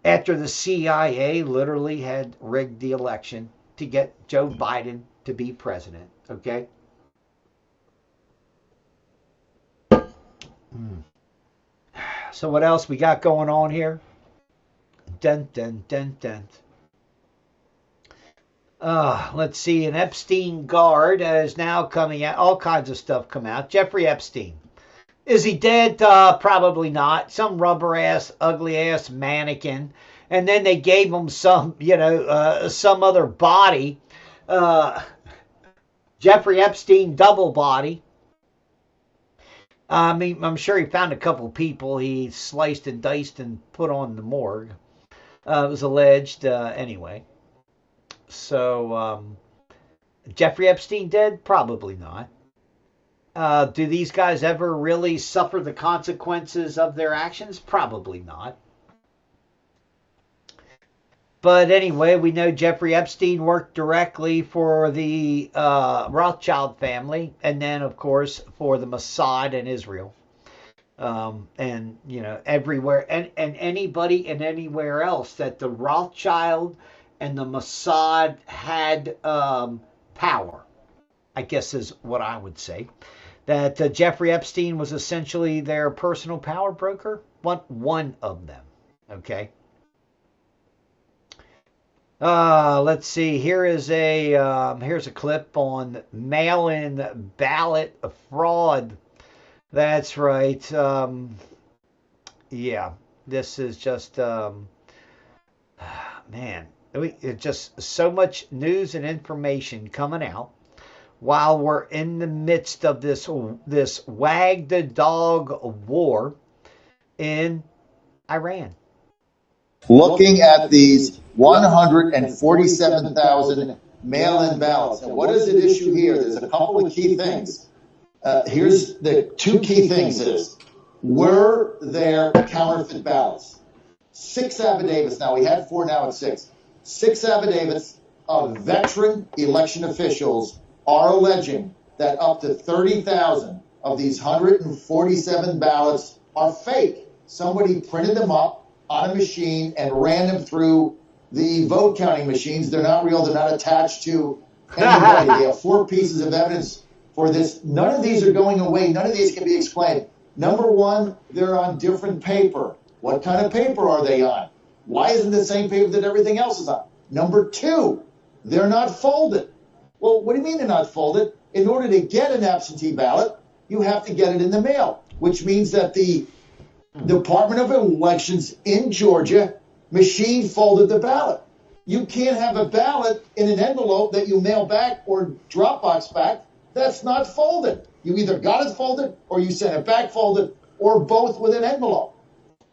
After the CIA literally had rigged the election to get Joe Biden to be president, okay? So what else we got going on here? Dun, dun, dun, dun. Let's see. An Epstein guard is now coming out. All kinds of stuff come out. Jeffrey Epstein. Is he dead? Probably not. Some rubber ass, ugly ass mannequin. And then they gave him some other body. Jeffrey Epstein double body. I mean, I'm sure he found a couple people he sliced and diced and put on the morgue. It was alleged anyway. So, Jeffrey Epstein dead? Probably not. Do these guys ever really suffer the consequences of their actions? Probably not. But anyway, we know Jeffrey Epstein worked directly for the Rothschild family, and then, of course, for the Mossad in Israel. And, everywhere, and anybody and anywhere else that the Rothschild and the Mossad had power, I guess is what I would say. that Jeffrey Epstein was essentially their personal power broker? One of them. Okay. Let's see. Here's a clip on mail-in ballot fraud. That's right. Yeah, this is just man. It's just so much news and information coming out while we're in the midst of this wag the dog war in Iran. Looking at these 147,000 mail-in ballots. And what is at issue here? There's a couple of key things. Here's the two key things is, were there counterfeit ballots? 6 affidavits, now we had 4, now it's 6. 6 affidavits of veteran election officials are alleging that up to 30,000 of these 147 ballots are fake. Somebody printed them up on a machine and ran them through the vote counting machines. They're not real. They're not attached to anybody. They have 4 pieces of evidence for this. None of these are going away. None of these can be explained. Number one, they're on different paper. What kind of paper are they on? Why isn't it the same paper that everything else is on? Number two, they're not folded. Well, what do you mean they're not folded? In order to get an absentee ballot, you have to get it in the mail, which means that the Department of Elections in Georgia machine folded the ballot. You can't have a ballot in an envelope that you mail back or Dropbox back that's not folded. You either got it folded or you sent it back folded or both with an envelope.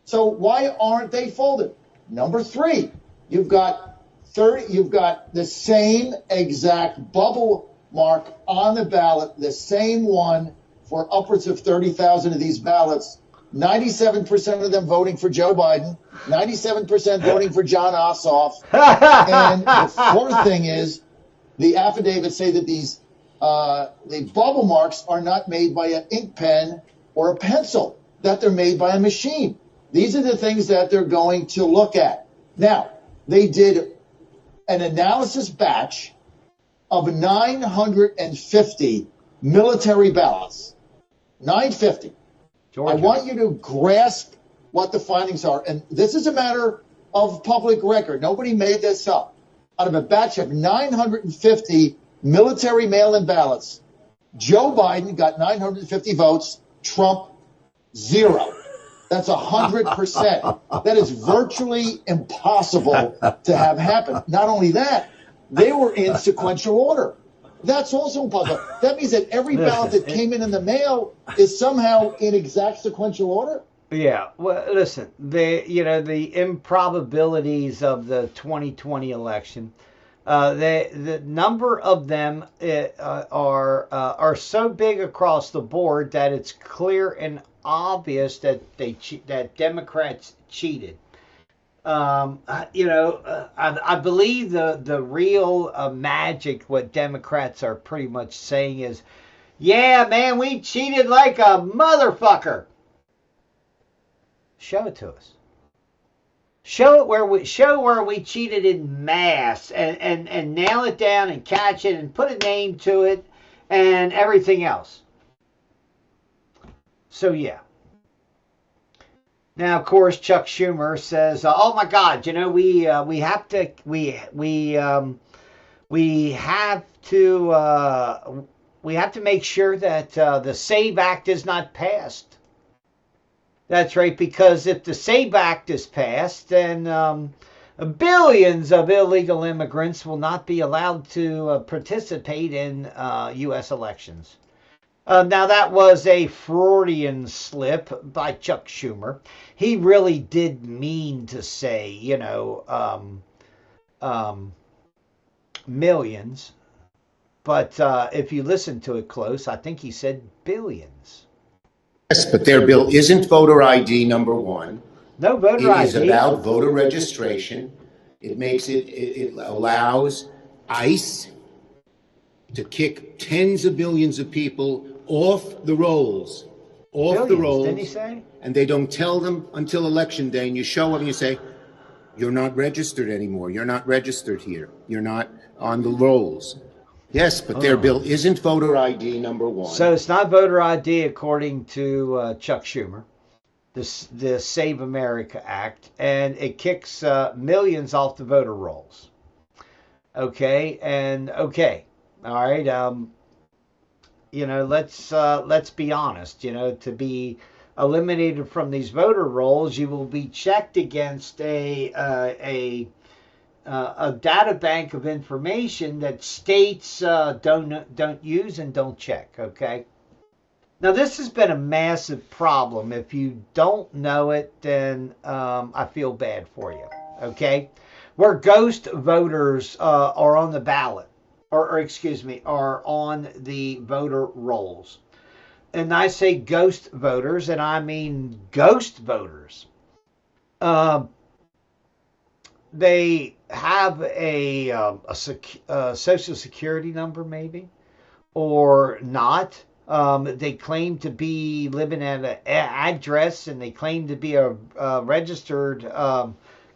So why aren't they folded? Number three, you've got the same exact bubble mark on the ballot, the same one for upwards of 30,000 of these ballots. 97% of them voting for Joe Biden, 97% voting for John Ossoff. And the fourth thing is the affidavits say that these the bubble marks are not made by an ink pen or a pencil, that they're made by a machine. These are the things that they're going to look at. Now, they did an analysis batch of 950 military ballots. 950. Georgia. I want you to grasp what the findings are. And this is a matter of public record. Nobody made this up. Out of a batch of 950 military mail-in ballots, Joe Biden got 950 votes, Trump 0. That's 100%. That is virtually impossible to have happen. Not only that, they were in sequential order. That's also impossible. That means that every ballot that came in the mail is somehow in exact sequential order. Yeah. Well, listen, the improbabilities of the 2020 election, the number of them are so big across the board that it's clear and obvious that that Democrats cheated. I believe the real magic, what Democrats are pretty much saying is, yeah, man, we cheated like a motherfucker. Show it to us. Show where we cheated in mass and nail it down and catch it and put a name to it and everything else. So yeah. Now, of course, Chuck Schumer says, "Oh my God, we have to make sure that the SAVE Act is not passed." That's right, because if the SAVE Act is passed, then billions of illegal immigrants will not be allowed to participate in U.S. elections. Now, that was a Freudian slip by Chuck Schumer. He really did mean to say, millions. But if you listen to it close, I think he said billions. Yes, but their bill isn't voter ID, number one. No voter ID. It is about voter registration. It allows ICE to kick tens of billions of people off the rolls. Didn't he say? And they don't tell them until election day, and you show up and you say, you're not registered anymore. You're not registered here. You're not on the rolls. Yes, but their bill isn't voter ID, number one. So it's not voter ID according to Chuck Schumer, the Save America Act, and it kicks millions off the voter rolls. Okay, all right. Let's be honest. To be eliminated from these voter rolls, you will be checked against a data bank of information that states don't use and don't check. Okay. Now this has been a massive problem. If you don't know it, then I feel bad for you. Okay, where ghost voters are on the ballot, or excuse me, are on the voter rolls. And I say ghost voters, and I mean ghost voters. They have a social security number, maybe, or not. They claim to be living at an address, and they claim to be a registered,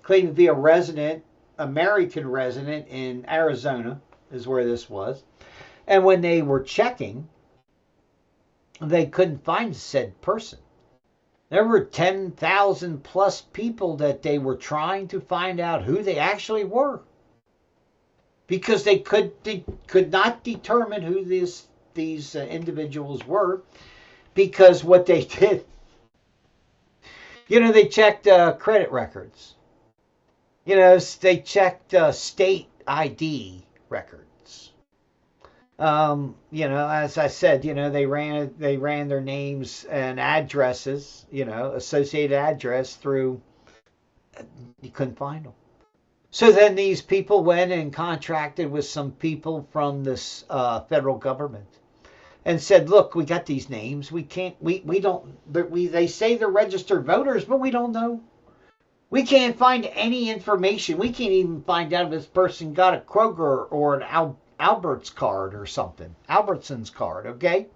claim to be a resident, American resident in Arizona, is where this was. And when they were checking, they couldn't find said person. There were 10,000 plus people that they were trying to find out who they actually were, because they could not determine who these individuals were, because what they did, they checked credit records. They checked state ID records. As I said, they ran their names and addresses, associated address through. You couldn't find them. So then these people went and contracted with some people from this federal government and said, look, we got these names. We don't, they say they're registered voters, but we don't know. We can't find any information. We can't even find out if this person got a Kroger or an Albert's card or something. Albertson's card, okay?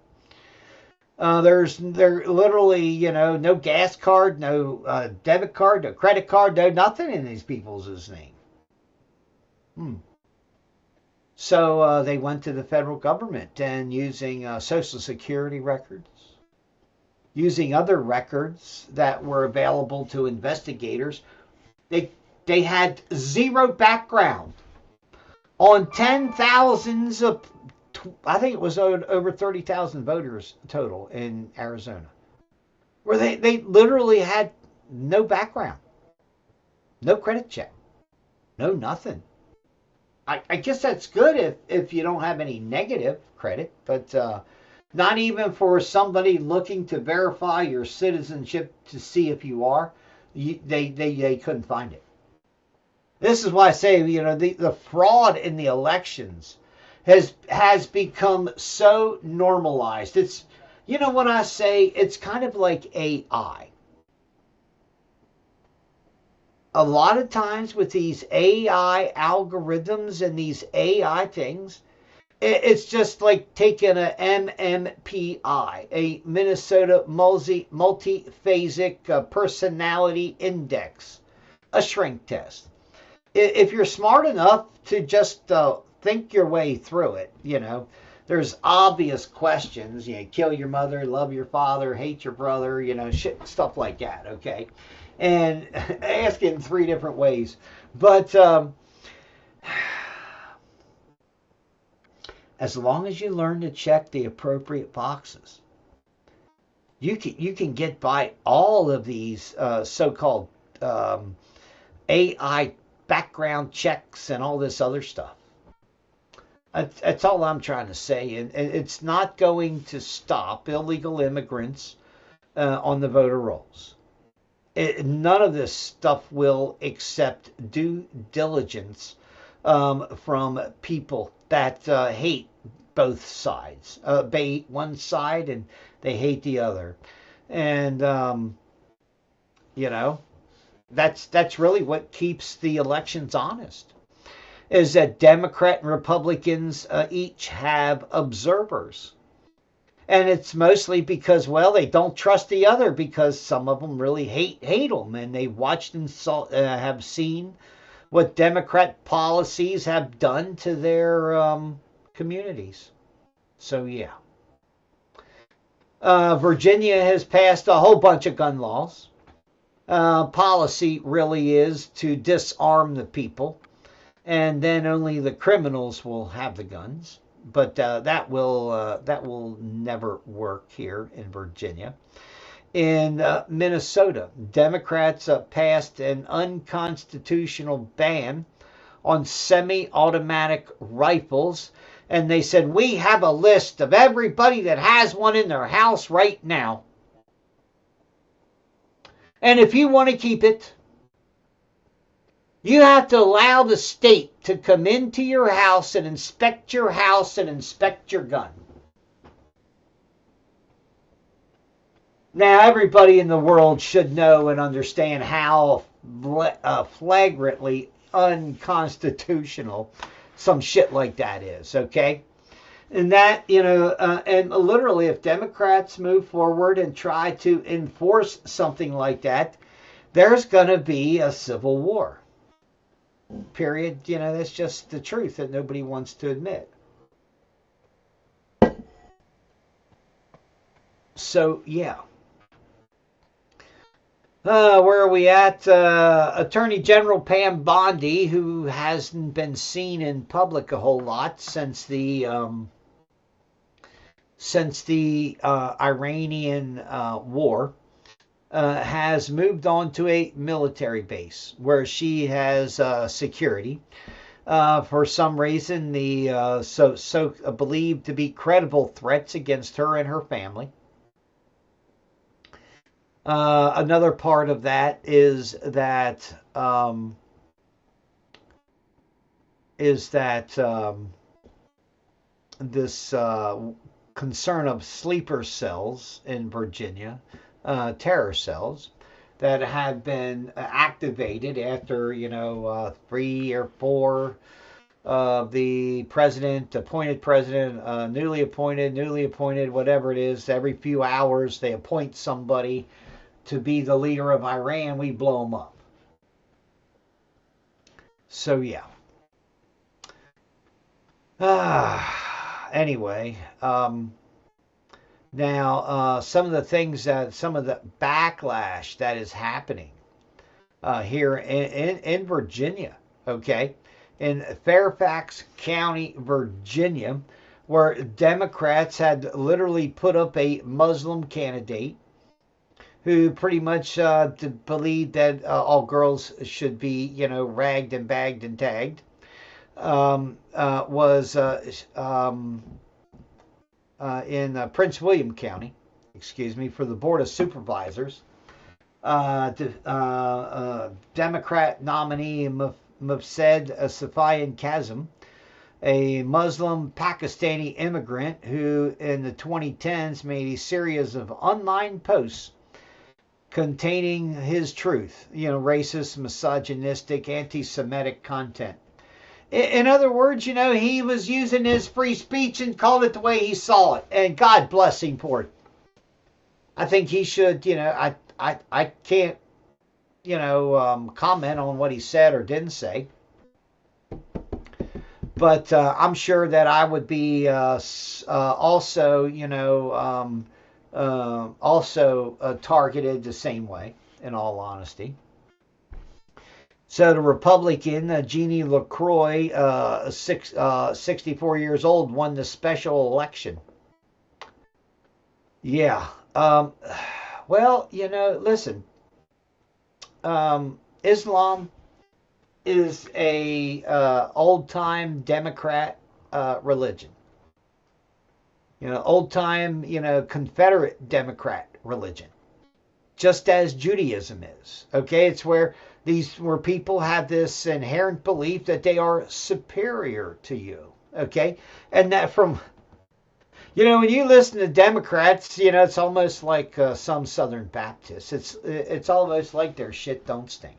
There's literally, no gas card, no debit card, no credit card, no nothing in these people's name. So they went to the federal government, and using Social Security records, using other records that were available to investigators, they had zero background on 10,000s of, I think it was over 30,000 voters total in Arizona, where they literally had no background, no credit check, no nothing. I guess that's good if you don't have any negative credit, but not even for somebody looking to verify your citizenship to see if you are. They couldn't find it. This is why I say, the fraud in the elections has become so normalized. It's, when I say it's kind of like AI. A lot of times with these AI algorithms and these AI things, it's just like taking a MMPI, a Minnesota Multiphasic Personality Index, a shrink test. If you're smart enough to just think your way through it, there's obvious questions. Kill your mother, love your father, hate your brother, shit, stuff like that, okay? And ask it in 3 different ways. But as long as you learn to check the appropriate boxes, you can get by all of these so-called AI background checks and all this other stuff. That's all I'm trying to say. And it's not going to stop illegal immigrants on the voter rolls. None of this stuff will accept due diligence from people that hate both sides. They hate one side and they hate the other. And, that's really what keeps the elections honest, is that Democrat and Republicans each have observers. And it's mostly because, well, they don't trust the other, because some of them really hate them, and they've watched and have seen what Democrat policies have done to their communities. So, yeah. Virginia has passed a whole bunch of gun laws. Policy really is to disarm the people, and then only the criminals will have the guns. But that will never work here in Virginia. In Minnesota, Democrats passed an unconstitutional ban on semi-automatic rifles, and they said, we have a list of everybody that has one in their house right now. And if you want to keep it, you have to allow the state to come into your house and inspect your gun. Now, everybody in the world should know and understand how flagrantly unconstitutional some shit like that is, okay? And that, and literally, if Democrats move forward and try to enforce something like that, there's going to be a civil war. Period. That's just the truth that nobody wants to admit. So, yeah. Where are we at? Attorney General Pam Bondi, who hasn't been seen in public a whole lot since the Iranian war, has moved on to a military base where she has security. For some reason, the so believed to be credible threats against her and her family. Another part of that is that this concern of sleeper cells in Virginia, terror cells, that have been activated after 3 or 4 of the appointed president, newly appointed, whatever it is. Every few hours they appoint somebody to be the leader of Iran. We blow them up. So, yeah. Anyway, now some of the things some of the backlash that is happening here in Virginia, okay, in Fairfax County, Virginia, where Democrats had literally put up a Muslim candidate who pretty much believed that all girls should be, ragged and bagged and tagged, was in Prince William County, for the Board of Supervisors. Democrat nominee Mufsed Safayan Kazim, a Muslim Pakistani immigrant who in the 2010s made a series of online posts containing his truth, racist, misogynistic, anti-Semitic content. In other words, he was using his free speech and called it the way he saw it, and God bless him for it. I think he should, I can't, comment on what he said or didn't say. But I'm sure that I would be also, targeted the same way, in all honesty. So the Republican, Jeannie LaCroix, 64 years old, won the special election. Yeah. Well, listen. Islam is a old-time Democrat religion. Old-time, Confederate Democrat religion. Just as Judaism is. Okay, it's where people have this inherent belief that they are superior to you. Okay, and that from, when you listen to Democrats, it's almost like some Southern Baptists. It's almost like their shit don't stink.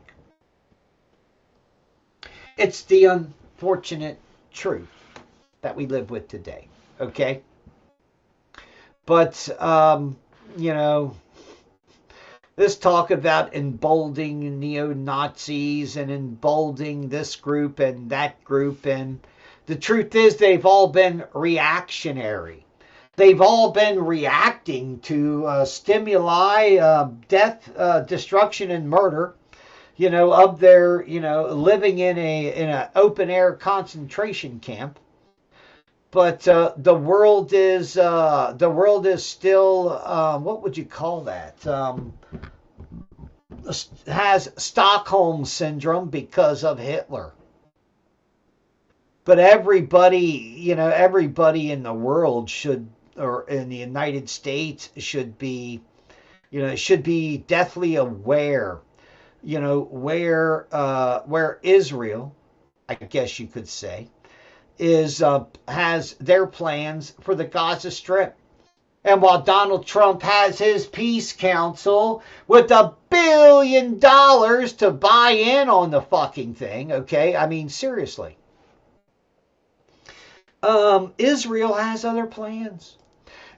It's the unfortunate truth that we live with today. Okay, but this talk about emboldening neo-Nazis and emboldening this group and that group, and The truth is they've all been reactionary. They've all been reacting to stimuli, death, destruction, and murder, of their, living in an open air concentration camp. But the world is still what would you call that? Has Stockholm syndrome because of Hitler. But everybody in the world should, or in the United States should be, deathly aware, where Israel, I guess you could say, has their plans for the Gaza Strip. And while Donald Trump has his peace council with $1 billion to buy in on the fucking thing, okay? I mean, seriously. Israel has other plans.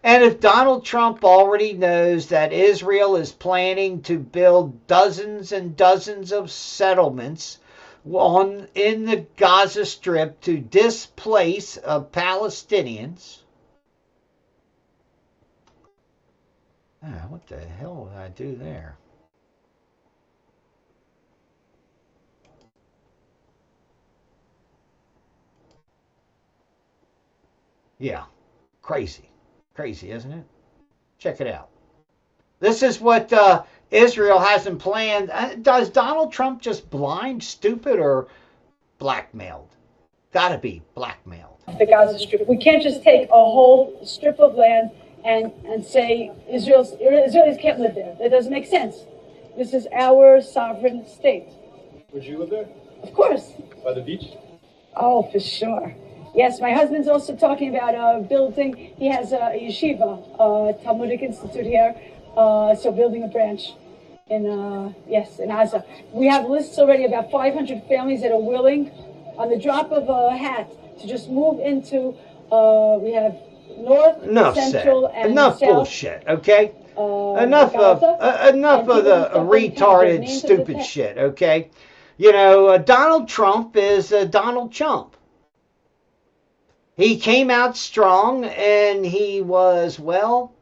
And if Donald Trump already knows that Israel is planning to build dozens and dozens of settlements in the Gaza Strip to displace Palestinians, what the hell did I do there? Yeah, crazy, isn't it? Check it out. This is what Israel hasn't planned. Does Donald Trump just blind, stupid, or blackmailed? Gotta be blackmailed. The Gaza Strip. We can't just take a whole strip of land and say Israelis can't live there. That doesn't make sense. This is our sovereign state. Would you live there? Of course. By the beach? Oh, for sure. Yes, my husband's also talking about building. He has a yeshiva, Talmudic Institute here, so building a branch in Gaza. We have lists already, about 500 families that are willing, on the drop of a hat, to just move into. We have North, Central, and Enough South. Bullshit, okay? Enough of the retarded, stupid shit, okay? Donald Trump is Donald Trump. He came out strong, and he was, well,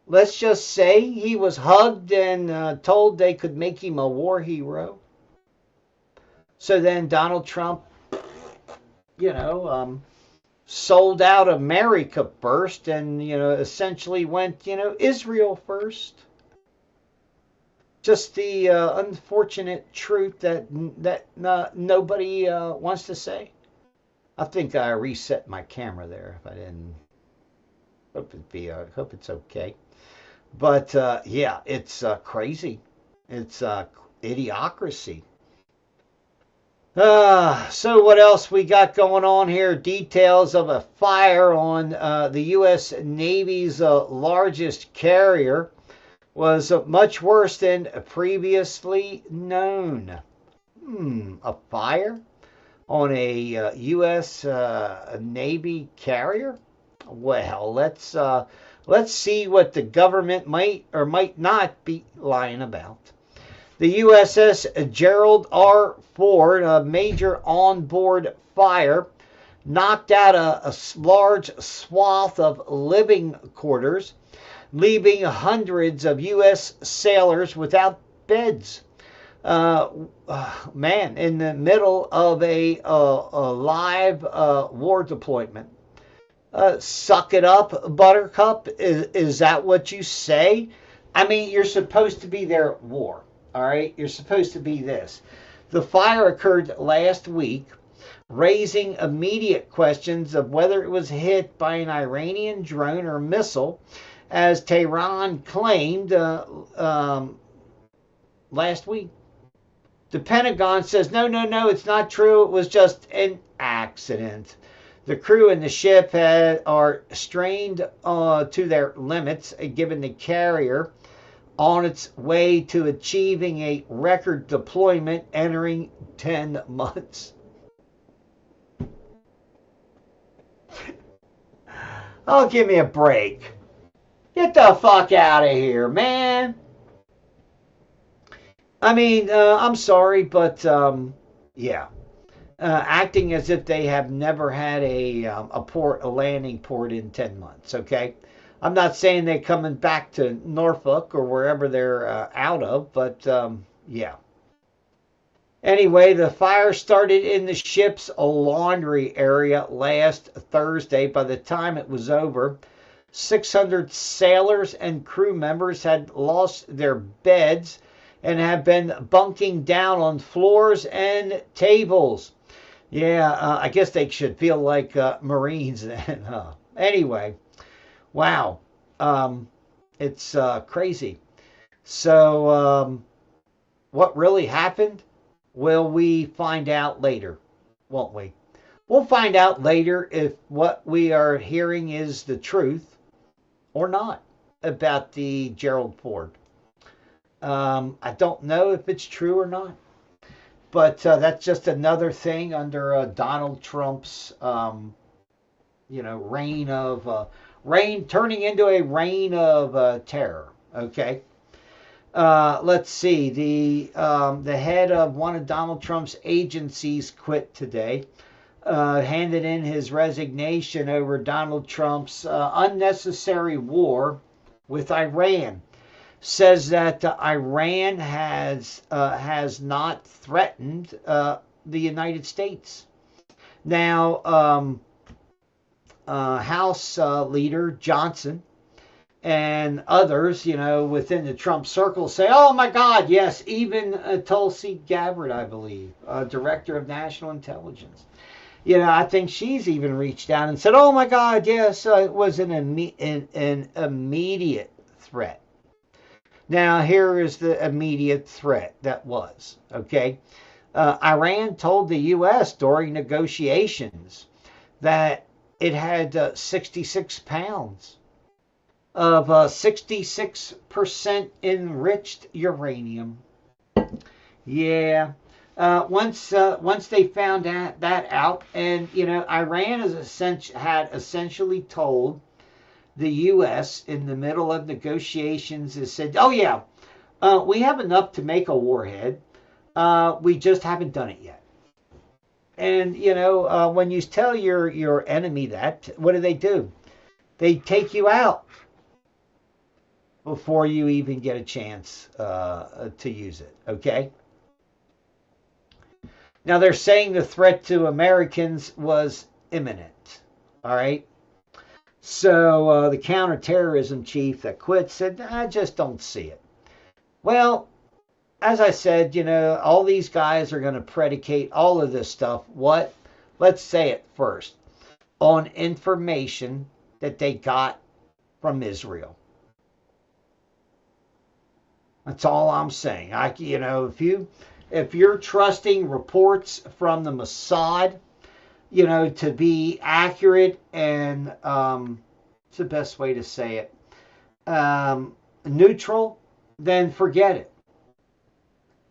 let's just say he was hugged and told they could make him a war hero. So then Donald Trump, sold out America first and, essentially went, Israel first. Just the unfortunate truth that nobody wants to say. I think I reset my camera there. If I didn't, hope it's okay. But yeah, it's crazy. It's idiocracy. So what else we got going on here? Details of a fire on the U.S. Navy's largest carrier was much worse than previously known. A fire on a U.S. Navy carrier? Well, let's see what the government might or might not be lying about. The USS Gerald R. Ford, a major onboard fire, knocked out a large swath of living quarters, leaving hundreds of U.S. sailors without beds. Man, in the middle of a live war deployment. Suck it up, Buttercup. Is that what you say? I mean, you're supposed to be there at war. All right, you're supposed to be this. The fire occurred last week, raising immediate questions of whether it was hit by an Iranian drone or missile, as Tehran claimed last week. The Pentagon says, no, it's not true. It was just an accident. The crew and the ship are strained to their limits, given the carrier on its way to achieving a record deployment entering 10 months. Oh, give me a break. Get the fuck out of here, man. I mean, I'm sorry, but yeah. acting as if they have never had a landing port in 10 months. Okay, I'm not saying they're coming back to Norfolk or wherever they're out of, but yeah. Anyway, the fire started in the ship's laundry area last Thursday. By the time it was over, 600 sailors and crew members had lost their beds and have been bunking down on floors and tables. Yeah, I guess they should feel like Marines. Anyway, wow. It's crazy. So, what really happened? Will we find out later, won't we? We'll find out later if what we are hearing is the truth or not about the Gerald Ford. I don't know if it's true or not, but that's just another thing under Donald Trump's, reign turning into a reign of terror. Okay. Let's see. The head of one of Donald Trump's agencies quit today. Handed in his resignation over Donald Trump's unnecessary war with Iran. Says that Iran has not threatened the United States. Now, House Leader Johnson and others, within the Trump circle say, oh my God, yes, even Tulsi Gabbard, I believe, Director of National Intelligence. I think she's even reached out and said, oh my God, yes, it was an immediate threat. Now, here is the immediate threat that was, okay? Iran told the U.S. during negotiations that it had 66 pounds of 66% enriched uranium. Yeah. Once they found that out, and Iran had essentially told the U.S. in the middle of negotiations, has said, "Oh yeah, we have enough to make a warhead. We just haven't done it yet." And when you tell your enemy that, what do? They take you out before you even get a chance to use it. Okay. Now they're saying the threat to Americans was imminent. All right. So the counterterrorism chief that quit said, I just don't see it. Well, as I said, all these guys are going to predicate all of this stuff. What? Let's say it first. On information that they got from Israel. That's all I'm saying. If you're trusting reports from the Mossad, to be accurate and it's the best way to say it, neutral, then forget it.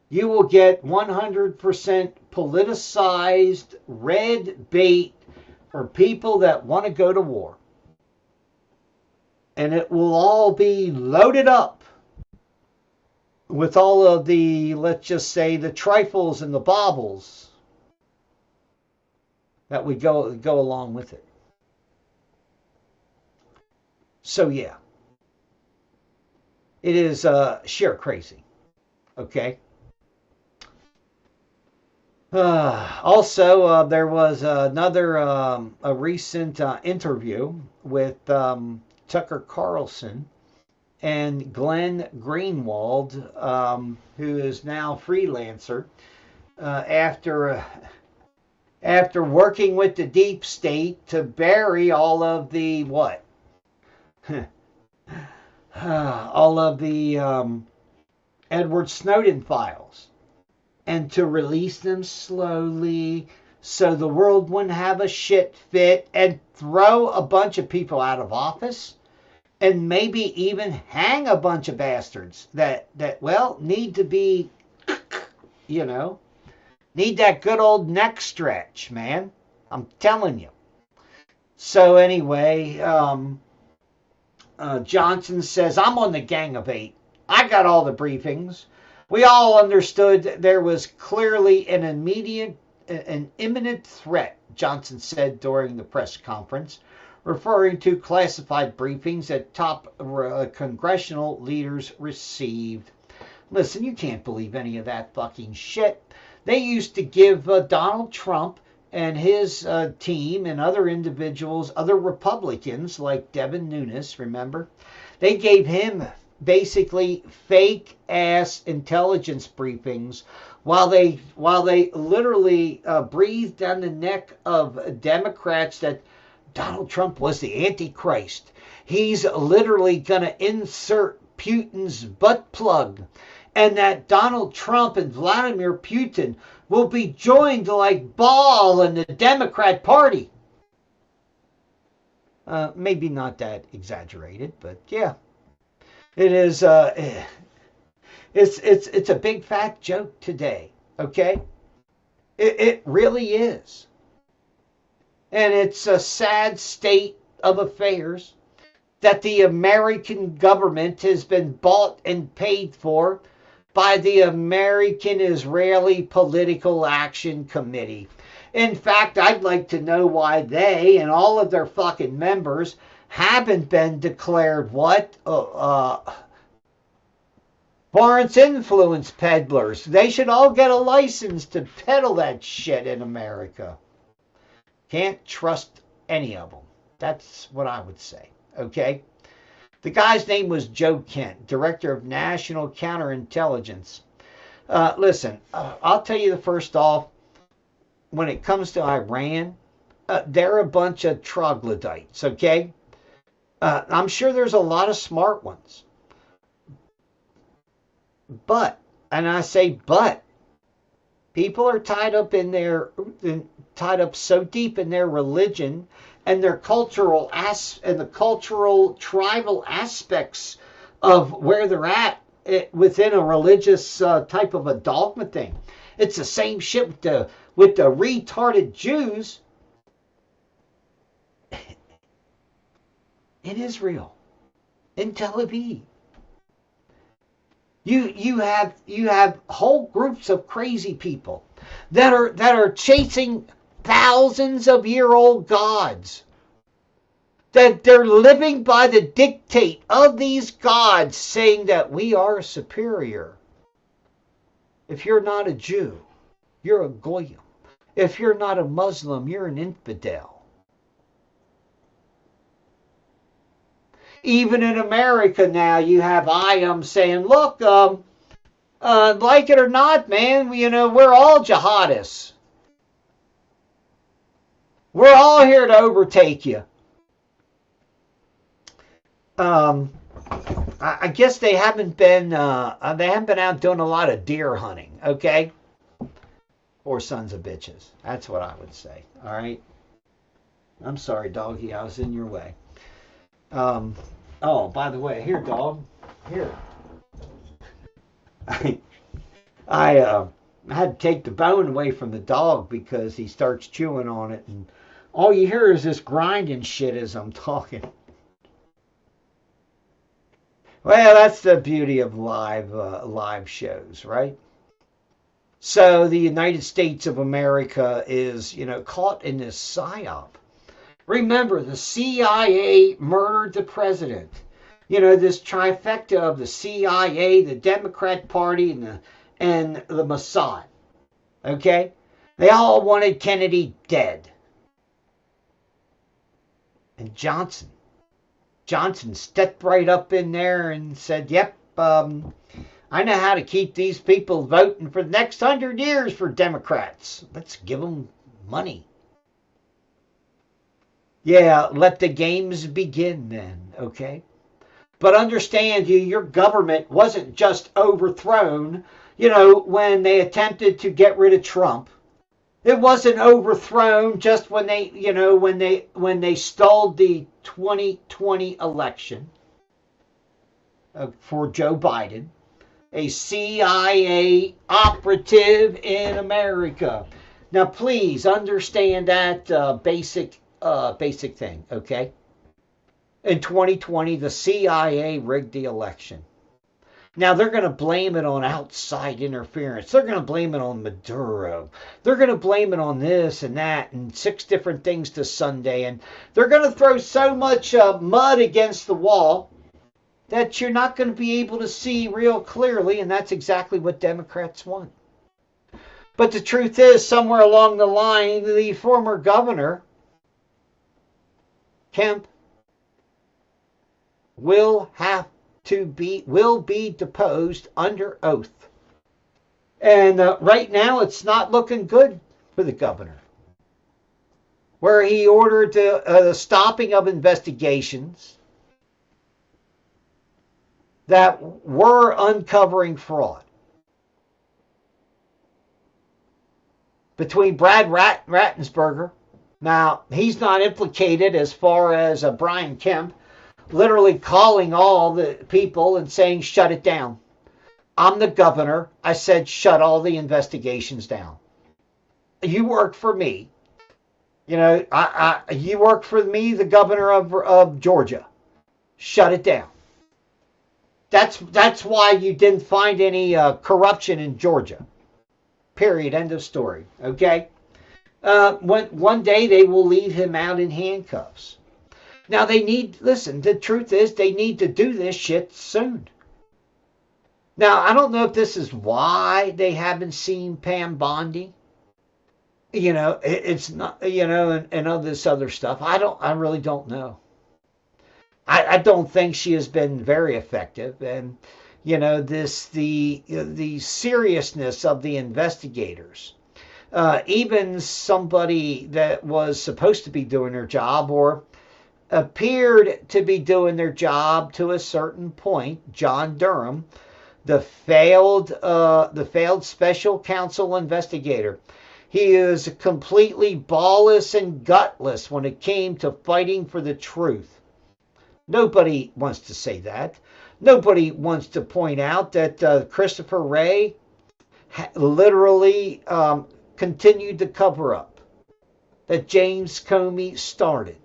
You will get 100% politicized red bait for people that want to go to war. And it will all be loaded up with all of the, let's just say, the trifles and the baubles that would go along with it. So yeah, it is sheer crazy. Okay. Also, there was another a recent interview with Tucker Carlson and Glenn Greenwald, who is now freelancer after working with the deep state to bury all of the what? All of the Edward Snowden files, and to release them slowly so the world wouldn't have a shit fit and throw a bunch of people out of office and maybe even hang a bunch of bastards that need to be, need that good old neck stretch, man. I'm telling you. So anyway, Johnson says, I'm on the Gang of 8. I got all the briefings. We all understood there was clearly an immediate an imminent threat, Johnson said during the press conference, referring to classified briefings that top congressional leaders received. Listen, you can't believe any of that fucking shit. They used to give Donald Trump and his team and other individuals, other Republicans like Devin Nunes, remember? They gave him basically fake ass intelligence briefings while they literally breathed down the neck of Democrats that Donald Trump was the Antichrist. He's literally going to insert Putin's butt plug, and that Donald Trump and Vladimir Putin will be joined like ball in the Democrat Party. Maybe not that exaggerated, but yeah, it is. It's a big fat joke today. Okay, it really is. And it's a sad state of affairs that the American government has been bought and paid for by the American Israeli Political Action Committee. In fact, I'd like to know why they and all of their fucking members haven't been declared foreign influence peddlers. They should all get a license to peddle that shit in America. Can't trust any of them. That's what I would say. Okay? The guy's name was Joe Kent, Director of National Counterintelligence. Listen, I'll tell you the first off, when it comes to Iran, they're a bunch of troglodytes, okay? I'm sure there's a lot of smart ones. But, and I say but, people are tied up so deep in their religion and their cultural and the cultural tribal aspects of where they're at within a religious type of a dogma thing. It's the same shit with the retarded Jews in Israel, in Tel Aviv. You have whole groups of crazy people that are chasing thousands of year old gods. That they're living by the dictate of these gods, saying that we are superior. If you're not a Jew, you're a Goyim. If you're not a Muslim, you're an infidel. Even in America now, you have IAM saying, look, like it or not, man, we're all jihadists. We're all here to overtake you. I guess they haven't been out doing a lot of deer hunting, okay? Or sons of bitches. That's what I would say. All right. I'm sorry, doggy. I was in your way. Oh, by the way, here, dog. Here. I had to take the bone away from the dog because he starts chewing on it, and all you hear is this grinding shit as I'm talking. Well, that's the beauty of live shows, right? So the United States of America is, caught in this psyop. Remember, the CIA murdered the president. This trifecta of the CIA, the Democrat Party, and the Mossad. Okay? They all wanted Kennedy dead. And Johnson stepped right up in there and said, yep, I know how to keep these people voting for the next 100 years for Democrats. Let's give them money. Yeah, let the games begin then, okay? But understand your government wasn't just overthrown, when they attempted to get rid of Trump. It wasn't overthrown just when they stole the 2020 election for Joe Biden, a CIA operative in America. Now, please understand that basic thing, okay? In 2020, the CIA rigged the election. Now, they're going to blame it on outside interference. They're going to blame it on Maduro. They're going to blame it on this and that and 6 different things to Sunday. And they're going to throw so much mud against the wall that you're not going to be able to see real clearly. And that's exactly what Democrats want. But the truth is, somewhere along the line, the former governor, Kemp, will be deposed under oath. And right now it's not looking good for the governor, where he ordered the stopping of investigations that were uncovering fraud between Brad Rattensberger. Now, he's not implicated as far as Brian Kemp, literally calling all the people and saying, shut it down. I'm the governor. I said, shut all the investigations down. You work for me. You know, you work for me, the governor of Georgia. Shut it down. That's why you didn't find any corruption in Georgia. Period. End of story. Okay? One day they will leave him out in handcuffs. Now listen, the truth is they need to do this shit soon. Now, I don't know if this is why they haven't seen Pam Bondi. You know, it's not, you know, and all this other stuff. I really don't know. I don't think she has been very effective. And, you know, the seriousness of the investigators. Even somebody that was supposed to be doing their job or appeared to be doing their job to a certain point, John Durham, the failed special counsel investigator. He is completely ballless and gutless when it came to fighting for the truth. Nobody wants to say that. Nobody wants to point out that Christopher Wray literally continued the cover-up that James Comey started.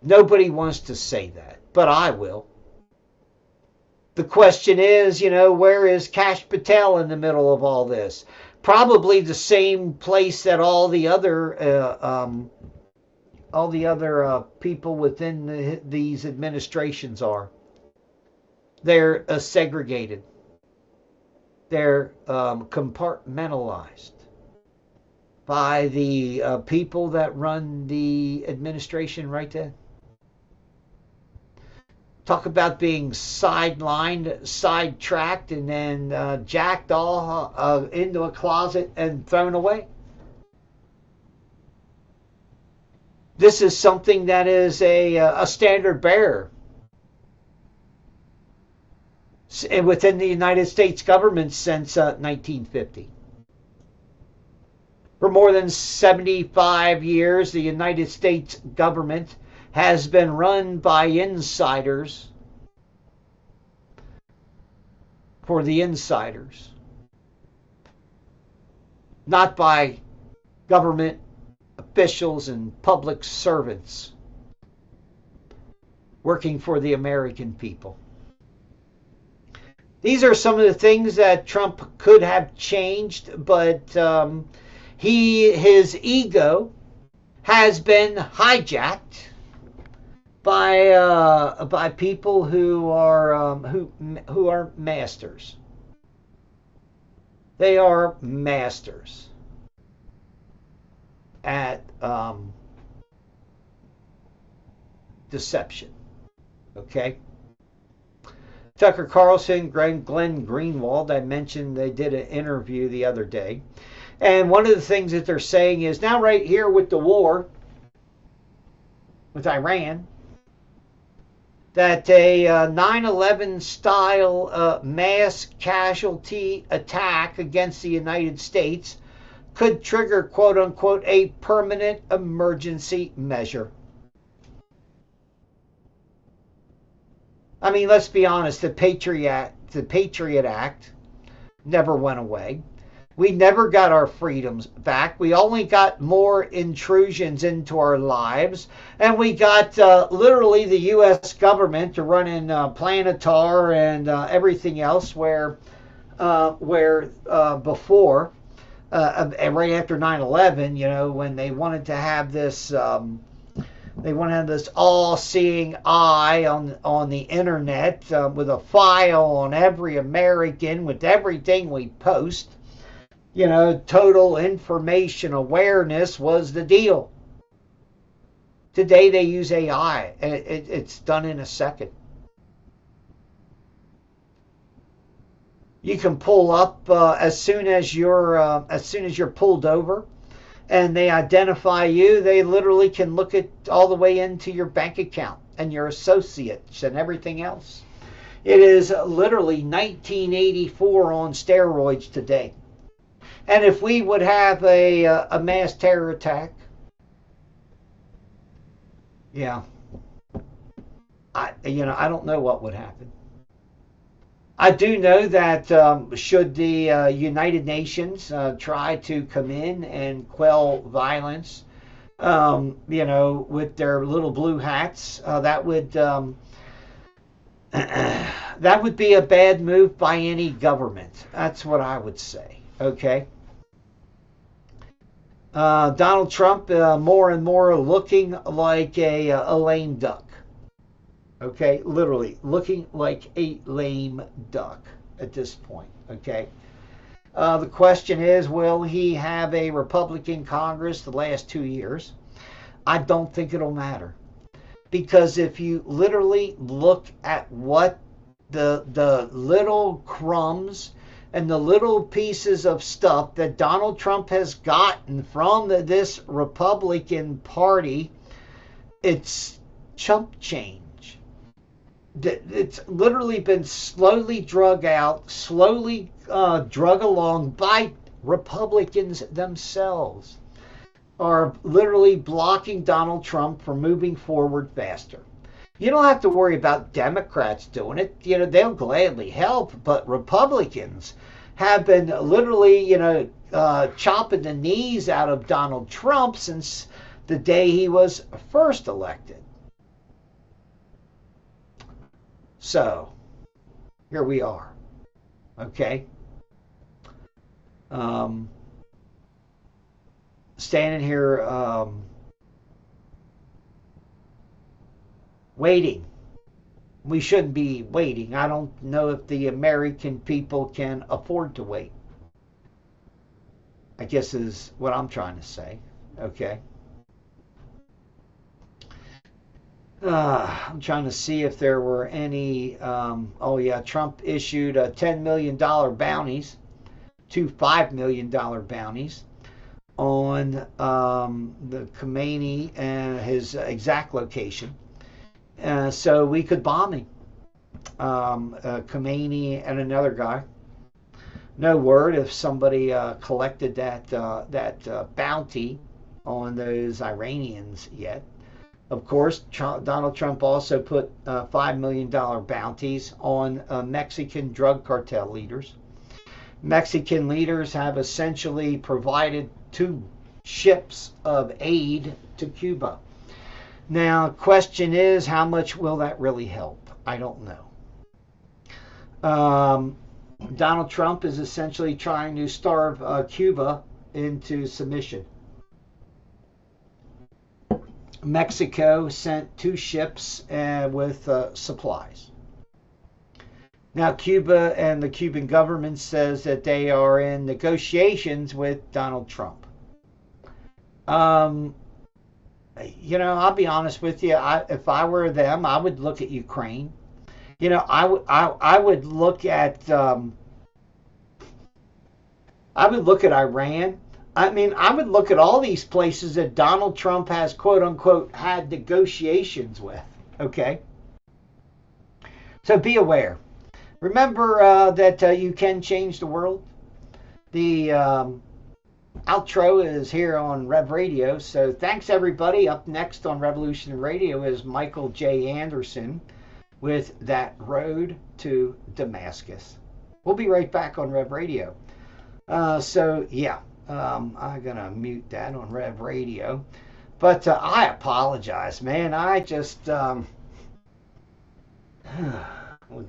Nobody wants to say that, but I will. The question is, you know, where is Kash Patel in the middle of all this? Probably the same place that all the other people within these administrations are. They're segregated. They're compartmentalized by the people that run the administration right there. Talk about being sidelined, sidetracked, and then jacked all into a closet and thrown away. This is something that is a standard bearer within the United States government since 1950. For more than 75 years, the United States government has been run by insiders for the insiders, not by government officials and public servants working for the American people. These are some of the things that Trump could have changed, but his ego has been hijacked by people who are masters. They are masters at deception. Okay? Tucker Carlson, Glenn Greenwald, I mentioned they did an interview the other day. And one of the things that they're saying is now right here with the war with Iran, that a 9/11 style mass casualty attack against the United States could trigger, quote unquote, a permanent emergency measure. I mean, let's be honest, the Patriot Act never went away. We never got our freedoms back. We only got more intrusions into our lives. And we got literally the U.S. government to run in Planetar and everything else where before, right after 9/11, you know, when they wanted to have this they want to have this all-seeing eye on the internet with a file on every American with everything we post. You know, total information awareness was the deal. Today they use AI, and it's done in a second. You can pull up as soon as you're pulled over, and they identify you. They literally can look at all the way into your bank account and your associates and everything else. It is literally 1984 on steroids today. And if we would have a mass terror attack, yeah, I don't know what would happen. I do know that should the United Nations try to come in and quell violence, with their little blue hats, that would be a bad move by any government. That's what I would say. Okay. Donald Trump more and more looking like a lame duck. Okay, literally looking like a lame duck at this point. Okay. The question is, will he have a Republican Congress the last 2 years? I don't think it'll matter. Because if you literally look at what the little crumbs and the little pieces of stuff that Donald Trump has gotten from this Republican Party, it's chump change. It's literally been slowly drug out, slowly drug along by Republicans themselves, are literally blocking Donald Trump from moving forward faster. You don't have to worry about Democrats doing it. You know, they'll gladly help, but Republicans have been literally, chopping the knees out of Donald Trump since the day he was first elected. So, here we are. Okay? Standing here waiting. We shouldn't be waiting. I don't know if the American people can afford to wait. I guess is what I'm trying to say. Okay. I'm trying to see if there were any. Trump issued $10 million bounties, 2 $5 million bounties on the Khomeini and his exact location. So we could bomb him. Khomeini and another guy. No word if somebody collected that bounty on those Iranians yet. Of course, Donald Trump also put $5 million bounties on Mexican drug cartel leaders. Mexican leaders have essentially provided 2 ships of aid to Cuba. Now, question is, how much will that really help? I don't know. Donald Trump is essentially trying to starve Cuba into submission. Mexico sent 2 ships with supplies. Now, Cuba and the Cuban government says that they are in negotiations with Donald Trump. I'll be honest with you. If I were them, I would look at Ukraine. I would look at Iran. I mean, I would look at all these places that Donald Trump has, quote unquote, had negotiations with. Okay. So be aware. Remember that you can change the world. The outro is here on Rev Radio. So thanks, everybody. Up next on Revolution Radio is Michael J. Anderson with That Road to Damascus. We'll be right back on Rev Radio. So yeah, I'm gonna mute that on Rev Radio. But I apologize, man. I just look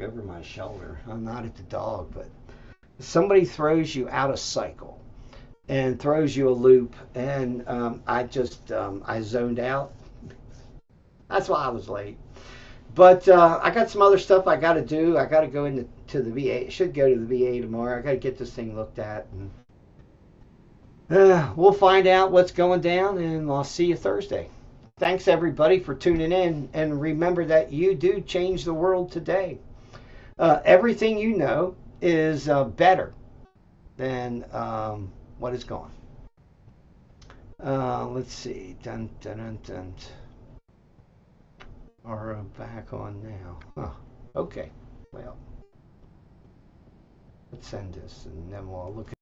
over my shoulder. I'm not at the dog, but somebody throws you out of cycle and throws you a loop, and I zoned out. That's why I was late. But I got some other stuff I got to do. I got to go to the VA. Should go to the VA tomorrow. I got to get this thing looked at. And, we'll find out what's going down, and I'll see you Thursday. Thanks, everybody, for tuning in. And remember that you do change the world today. Everything you know is better than what is gone. Let's see. Dun, dun, dun, dun. Are back on now. Huh. Okay. Well, let's send this, and then we'll look at